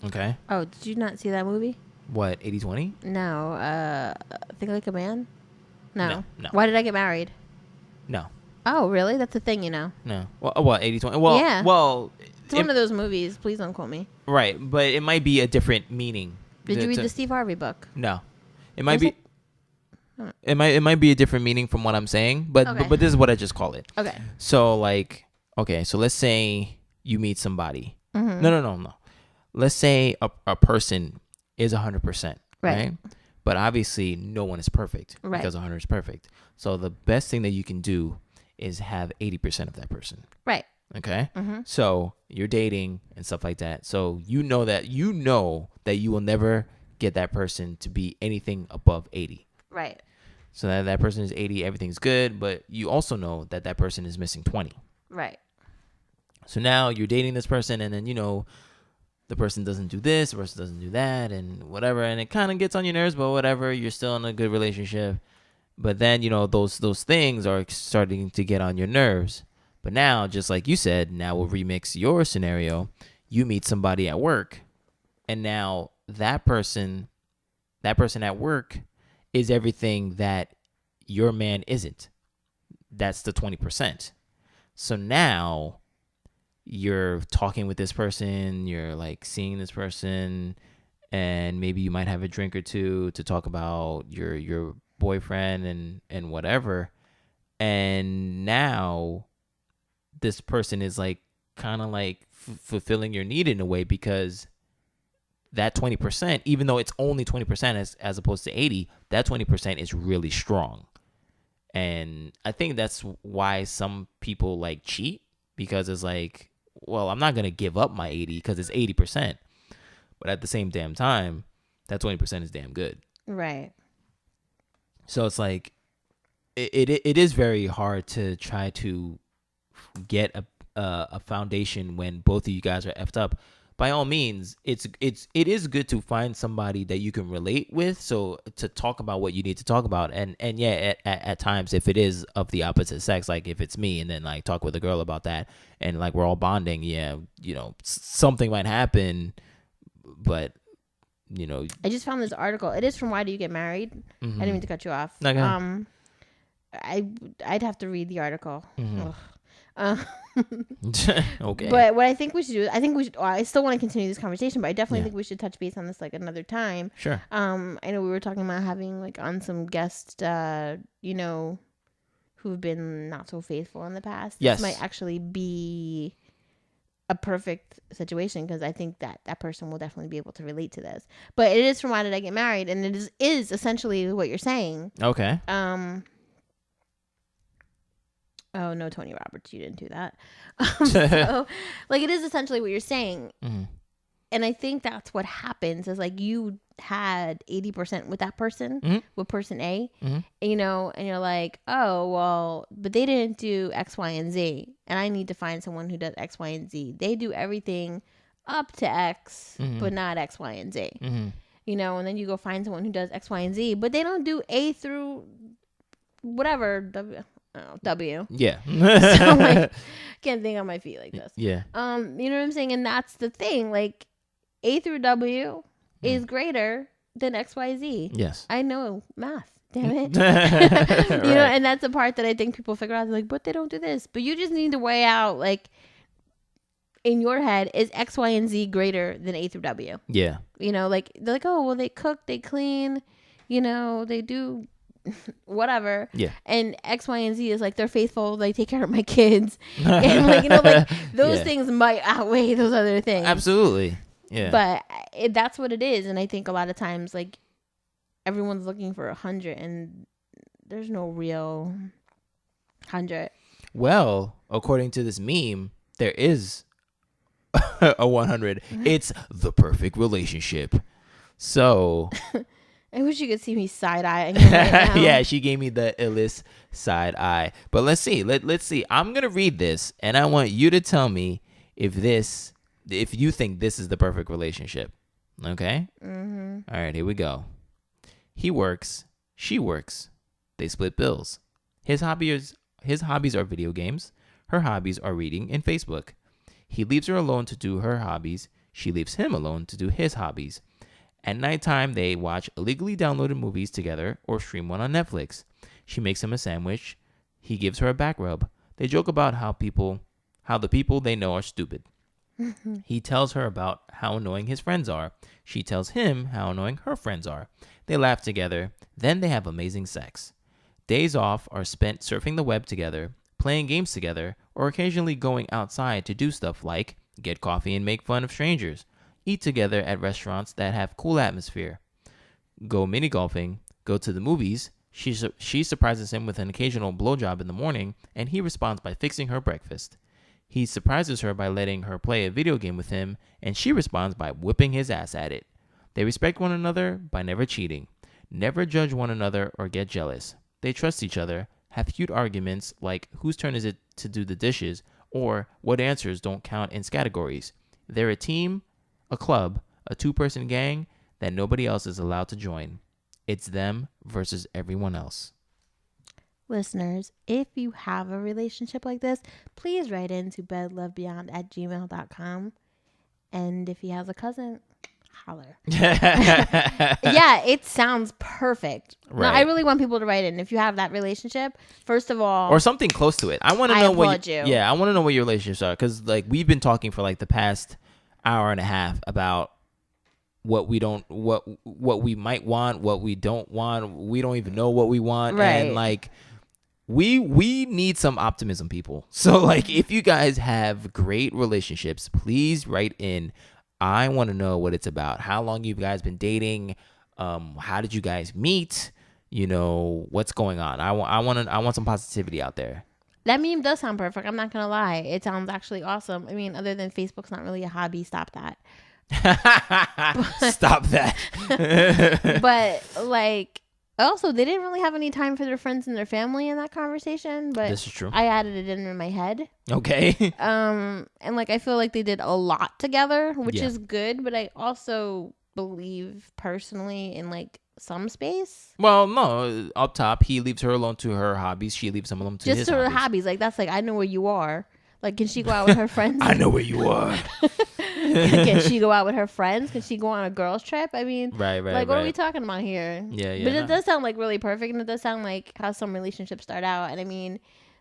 Okay. Oh, did you not see that movie? What, 80-20? No. Think Like a Man? No. No. Why Did I Get Married? No. Oh, really? That's a thing, you know. No. Well, 80-20? Well, Yeah. Well, It's one of those movies. Please don't quote me. Right, but it might be a different meaning. Did you read the Steve Harvey book? No. It might Was be. it? It might be a different meaning from what I'm saying, but Okay. but this is what I just call it. Okay. So like, okay, so let's say you meet somebody. No. Let's say a person is 100%, right? But obviously, no one is perfect because 100 is perfect. So the best thing that you can do is have 80% of that person. Right. Okay. So you're dating and stuff like that. So you know that you will never get that person to be anything above 80. Right. So that person is 80, everything's good, but you also know that that person is missing 20. Right. So now you're dating this person, and then, you know, the person doesn't do this, the person doesn't do that, and whatever, and it kind of gets on your nerves, but whatever, you're still in a good relationship. But then, you know, those things are starting to get on your nerves. But now, just like you said, now we'll remix your scenario. You meet somebody at work, and now that person at work is everything that your man isn't. That's the 20%. So now you're talking with this person, you're like seeing this person, and maybe you might have a drink or two to talk about your boyfriend and whatever. And now this person is like kind of like fulfilling your need in a way, because that 20%, even though it's only 20% as opposed to 80, that 20% is really strong. And I think that's why some people like cheat, because it's like, well, I'm not going to give up my 80 because it's 80%. But at the same damn time, that 20% is damn good. Right. So it's like, it is very hard to try to get a foundation when both of you guys are effed up. By all means, it is good to find somebody that you can relate with, so to talk about what you need to talk about, and yeah, at times, if it is of the opposite sex, like if it's me, and then like talk with a girl about that, and like we're all bonding, yeah, you know, something might happen, but you know. I just found this article. It is from Why Do You Get Married? I didn't mean to cut you off. Okay. I'd have to read the article. Okay. But what I think we should do, I still want to continue this conversation, but I definitely think we should touch base on this like another time. Sure. I know we were talking about having like on some guests, you know, who've been not so faithful in the past. Yes. This might actually be a perfect situation, because I think that person will definitely be able to relate to this. But it is from Why Did I Get Married? And it is essentially what you're saying. Okay. Oh, no, Tony Roberts, you didn't do that. So, like, it is essentially what you're saying. And I think that's what happens is, like, you had 80% with that person, with person A, you know, and you're like, oh, well, but they didn't do X, Y, and Z. And I need to find someone who does X, Y, and Z. They do everything up to X, but not X, Y, and Z. You know, and then you go find someone who does X, Y, and Z, but they don't do A through whatever, W. Yeah. So I'm like, can't think on my feet like this. Yeah. You know what I'm saying? And that's the thing. Like, A through W is greater than X, Y, Z. Yes. I know math. Damn it. Right. You know, and that's the part that I think people figure out. They're like, but they don't do this. But you just need to weigh out, like, in your head, is X, Y, and Z greater than A through W? Yeah. You know, like they're like, oh, well, they cook, they clean, you know, they do whatever. Yeah. And X, Y, and Z is like they're faithful, they take care of my kids, and like, you know, like those things might outweigh those other things. Absolutely. Yeah. But that's what it is, and I think a lot of times like everyone's looking for 100, and there's no real 100. Well, according to this meme, there is a 100. It's the perfect relationship. So I wish you could see me side-eyeing right now. yeah, she gave me the illest side eye. But let's see. Let's see. I'm going to read this, and I want you to tell me if you think this is the perfect relationship. Okay? Mm-hmm. All right, here we go. He works, she works. They split bills. His hobbies are video games. Her hobbies are reading and Facebook. He leaves her alone to do her hobbies. She leaves him alone to do his hobbies. At nighttime, they watch illegally downloaded movies together or stream one on Netflix. She makes him a sandwich. He gives her a back rub. They joke about how the people they know are stupid. He tells her about how annoying his friends are. She tells him how annoying her friends are. They laugh together. Then they have amazing sex. Days off are spent surfing the web together, playing games together, or occasionally going outside to do stuff like get coffee and make fun of strangers, eat together at restaurants that have cool atmosphere, go mini golfing, go to the movies. She surprises him with an occasional blowjob in the morning, and he responds by fixing her breakfast. He surprises her by letting her play a video game with him, and she responds by whipping his ass at it. They respect one another by never cheating, never judge one another or get jealous. They trust each other, have cute arguments like whose turn is it to do the dishes or what answers don't count in categories. They're a team, a club, a two-person gang that nobody else is allowed to join. It's them versus everyone else. Listeners, if you have a relationship like this, please write into bedlovebeyond@gmail.com. And if he has a cousin, holler. Yeah, it sounds perfect. Right. No, I really want people to write in. If you have that relationship, first of all, or something close to it. I want to know what you. Yeah, I want to know what your relationships are, because like we've been talking for like the past hour and a half about what we might want, what we don't want. We don't even know what we want, right. And like we need some optimism, people. So like if you guys have great relationships, please write in. I want to know what it's about. How long you guys been dating? How did you guys meet? You know, what's going on? I want some positivity out there. That meme does sound perfect. I'm not gonna lie. It sounds actually awesome. I mean, other than Facebook's not really a hobby. Stop that. Stop that. But like, also, they didn't really have any time for their friends and their family in that conversation. But this is true. I added it in my head. Okay. And like I feel like they did a lot together, which is good. But I also believe personally in like some space. Well, no, up top, he leaves her alone to her hobbies. She leaves him alone to his her hobbies. hobbies. Like that's like I know where you are. Like, can she go out with her friends? I know where you are. Can she go out with her friends? Can she go on a girls trip? I mean, right. Like, what are we talking about here? Yeah. But it does sound like really perfect, and it does sound like how some relationships start out. And I mean,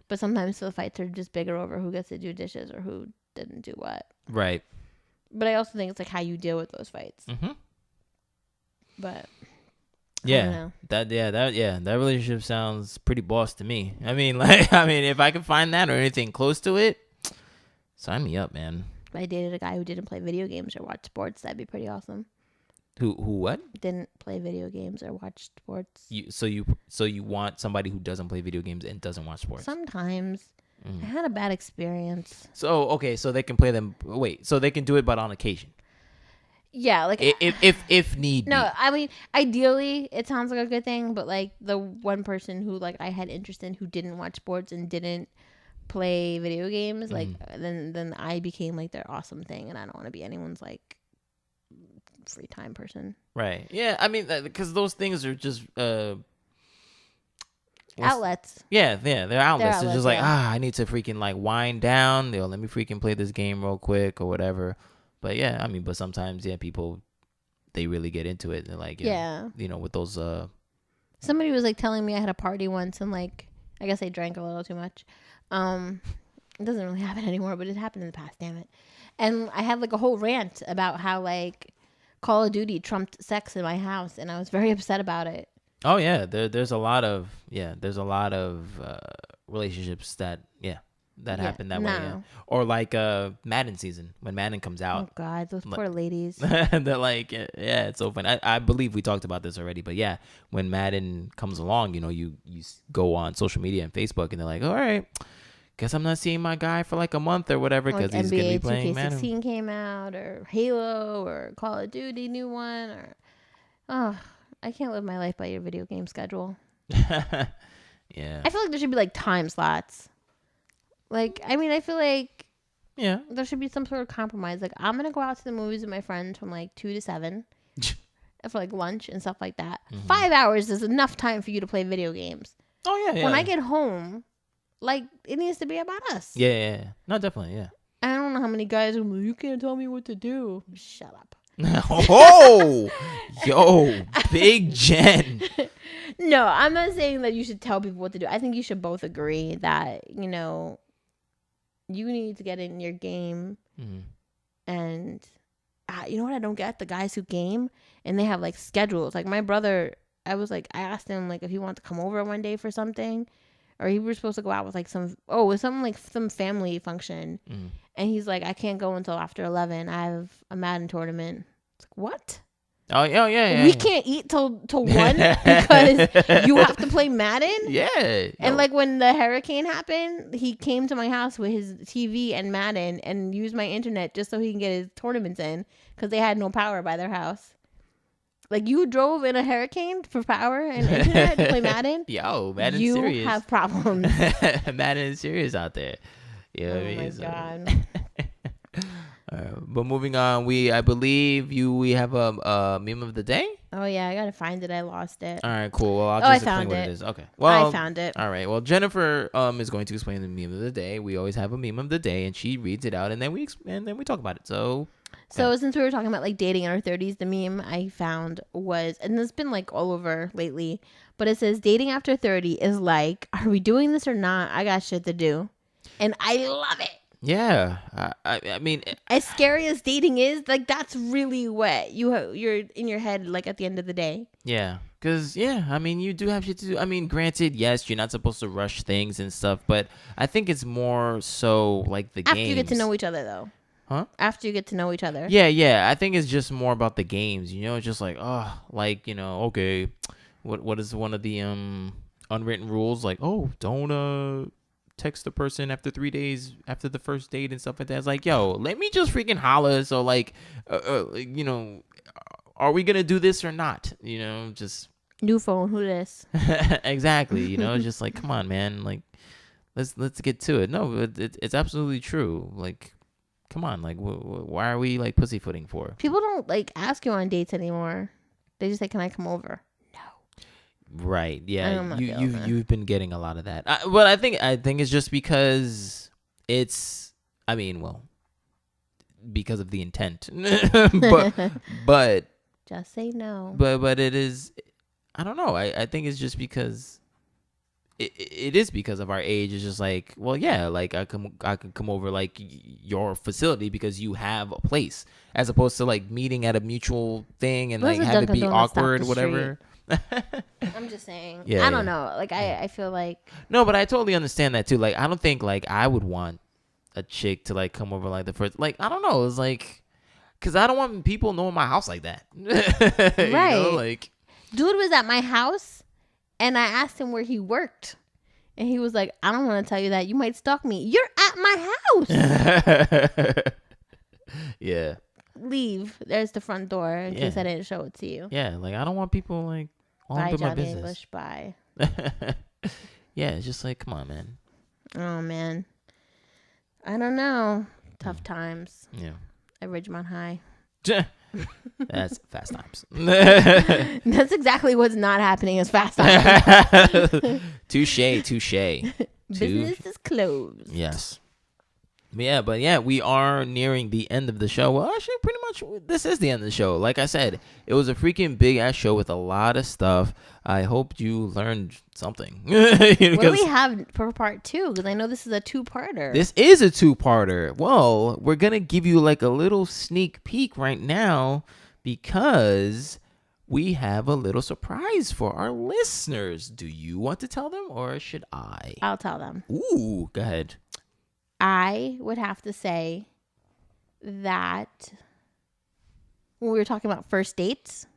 but sometimes the fights are just bigger over who gets to do dishes or who didn't do what. Right. But I also think it's like how you deal with those fights. Mm-hmm. But yeah, that relationship sounds pretty boss to me. I mean, if I could find that or anything close to it, sign me up, man. If I dated a guy who didn't play video games or watch sports, that'd be pretty awesome. Who what? Didn't play video games or watch sports. So you want somebody who doesn't play video games and doesn't watch sports? Sometimes. I had a bad experience. So okay, so they can play them. Wait, so they can do it, but on occasion. Yeah, like if need. No, be. I mean, ideally, it sounds like a good thing, but like the one person who like I had interest in who didn't watch sports and didn't play video games, like then I became like their awesome thing, and I don't want to be anyone's like free time person. Right. Yeah. I mean, because those things are just outlets. Yeah, they're outlets. It's just like I need to freaking like wind down. Let me freaking play this game real quick or whatever. But yeah, I mean, but sometimes people they really get into it. They're like, with those. Somebody was like telling me I had a party once, and like I guess I drank a little too much. It doesn't really happen anymore, but it happened in the past. Damn it. And I had like a whole rant about how like Call of Duty trumped sex in my house, and I was very upset about it. Oh yeah, there's a lot of relationships that happen that way. Yeah. Or like Madden season when Madden comes out. Oh God, those poor ladies. They're like, yeah, it's so funny. I believe we talked about this already, but yeah, when Madden comes along, you go on social media and Facebook, and they're like, all right, guess I'm not seeing my guy for like a month or whatever because like he's gonna be playing 2K16 Madden. came out, or Halo, or Call of Duty new one, or I can't live my life by your video game schedule. Yeah, I feel like there should be like time slots. Like, I mean, I feel like there should be some sort of compromise. Like, I'm gonna go out to the movies with my friends from like 2 to 7 for like lunch and stuff like that. 5 hours is enough time for you to play video games. Oh yeah. When I get home, like, it needs to be about us. Yeah. No, definitely, yeah. I don't know how many guys are like, you can't tell me what to do. Shut up. Oh, yo, Big Jen. No, I'm not saying that you should tell people what to do. I think you should both agree that, you need to get in your game. And you know what I don't get? The guys who game and they have like schedules. Like my brother, I asked him like if he wanted to come over one day for something, or he was supposed to go out with like some family function. And he's like, I can't go until after 11. I have a Madden tournament. It's like, what? Oh yeah. We can't eat till 1 because you have to play Madden? Yeah. And like when the hurricane happened, he came to my house with his TV and Madden and used my internet just so he can get his tournaments in because they had no power by their house. Like, you drove in a hurricane for power and internet to play Madden? Yo, Madden's you serious. You have problems. Madden is serious out there. You know what I mean? My God. But moving on, I believe we have a meme of the day. Oh yeah, I gotta find it. I lost it. All right, cool. Well, I'll just explain what it is. Okay. Well, I found it. All right. Well, Jennifer is going to explain the meme of the day. We always have a meme of the day, and she reads it out, and then we talk about it. So since we were talking about like dating in our 30s, the meme I found was, and it's been like all over lately, but it says dating after 30 is like, are we doing this or not? I got shit to do, and I love it. Yeah, I mean, as scary as dating is, like that's really what you're in your head, like at the end of the day. Yeah, because I mean, you do have shit to do. I mean, granted, yes, you're not supposed to rush things and stuff, but I think it's more so like the after games. you get to know each other, though. Huh? After you get to know each other. Yeah. I think it's just more about the games. It's just like okay, what is one of the unwritten rules? Like, oh, don't text the person after 3 days after the first date and stuff like that. It's like, yo, let me just freaking holler. So like, are we gonna do this or not? Just new phone. Who this? Exactly. Just like, come on, man. Like, let's get to it. No, it's absolutely true. Like, come on. Like, why are we like pussyfooting for? People don't like ask you on dates anymore. They just say, "Can I come over?" Right. Yeah. You've been getting a lot of that. But I think it's just because because of the intent. but just say no. But it is. I don't know. I think it's just because it is because of our age. It's just like, well, yeah, like I could come over like your facility because you have a place, as opposed to like meeting at a mutual thing and like have it be awkward, whatever. I'm just saying. I don't know. Like I feel like no, but I totally understand that too. Like I don't think like I would want a chick to like come over like the first. Like I don't know. It's like because I don't want people knowing my house like that. Right. Like dude was at my house, and I asked him where he worked, and he was like, "I don't want to tell you that. You might stalk me. You're at my house." Yeah. Leave. There's the front door in case I didn't show it to you. Yeah, like I don't want people like all up in my business. English, bye. Yeah, it's just like, come on, man. Oh man, I don't know. Tough times. Yeah. At Ridgemont High. That's fast times. That's exactly what's not happening as fast times. Touche. Business is closed. Yes. But yeah, we are nearing the end of the show. Well, actually, pretty much this is the end of the show. Like I said, it was a freaking big ass show with a lot of stuff. I hope you learned something. What do we have for part 2? Because I know this is a 2-parter. This is a 2-parter. Well, we're gonna give you like a little sneak peek right now because we have a little surprise for our listeners. Do you want to tell them or should I? I'll tell them. Ooh, go ahead. I would have to say that when we were talking about first dates.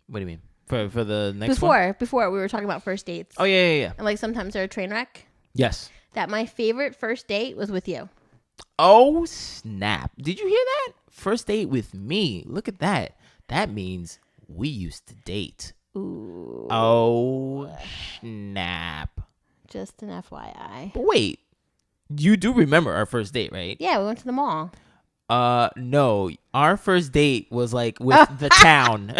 What do you mean? For the next one? Before we were talking about first dates. Oh, yeah. And like sometimes they're a train wreck. Yes. That my favorite first date was with you. Oh, snap. Did you hear that? First date with me. Look at that. That means we used to date. Ooh. Oh, snap. Just an FYI. But wait. You do remember our first date, right? Yeah, we went to the mall. No. Our first date was like with the town.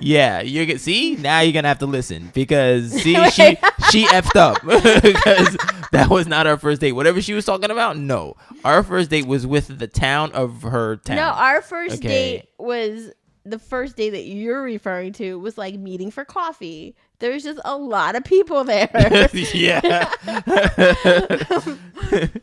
Yeah, see? Now you're gonna have to listen because see she effed up because that was not our first date. Whatever she was talking about, no. Our first date was with the town of her town. No, our first date was the first day that you're referring to was like meeting for coffee. There's just a lot of people there. Yeah.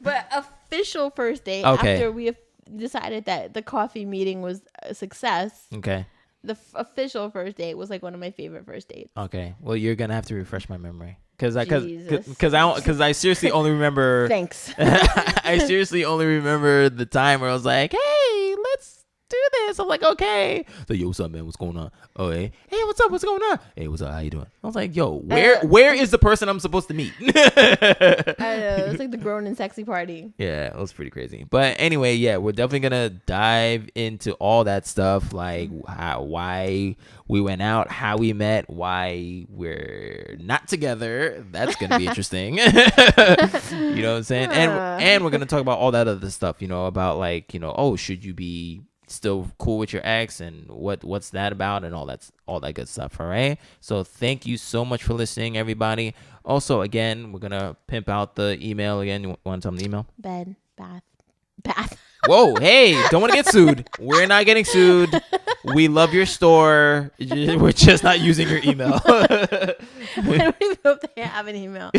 But official first date after we decided that the coffee meeting was a success. Okay. The official first date was like one of my favorite first dates. Okay. Well, you're gonna have to refresh my memory because I seriously only remember. Thanks. I seriously only remember the time where I was like, "Hey, let's do this." I'm like, "Okay." So, yo, what's up, man? What's going on? Oh, hey, what's up? What's going on? Hey, what's up? How you doing? I was like, "Yo, where is the person I'm supposed to meet?" I know. It was like the grown and sexy party. Yeah, it was pretty crazy. But anyway, yeah, we're definitely gonna dive into all that stuff, like why we went out, how we met, why we're not together. That's gonna be interesting. You know what I'm saying? And we're gonna talk about all that other stuff. You know, about like, you know, oh, should you be still cool with your ex and what's that about and all that good stuff. All right, so thank you so much for listening, everybody. Also, again, we're gonna pimp out the email again. You want to tell them the email? Bed, bath. Whoa, hey, don't want to get sued. We're not getting sued. We love your store. We're just not using your email. I don't even know if they have an email.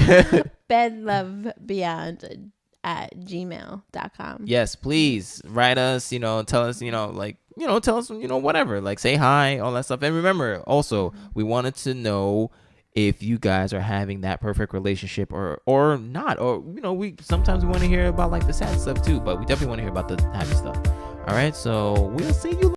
bedlovebeyond at gmail.com. Yes, please write us, you know, tell us, you know, like, you know, tell us, you know, whatever, like say hi, all that stuff. And remember, also, we wanted to know if you guys are having that perfect relationship or not, or, you know, sometimes we want to hear about like the sad stuff too, but we definitely want to hear about the happy stuff. All right, so we'll see you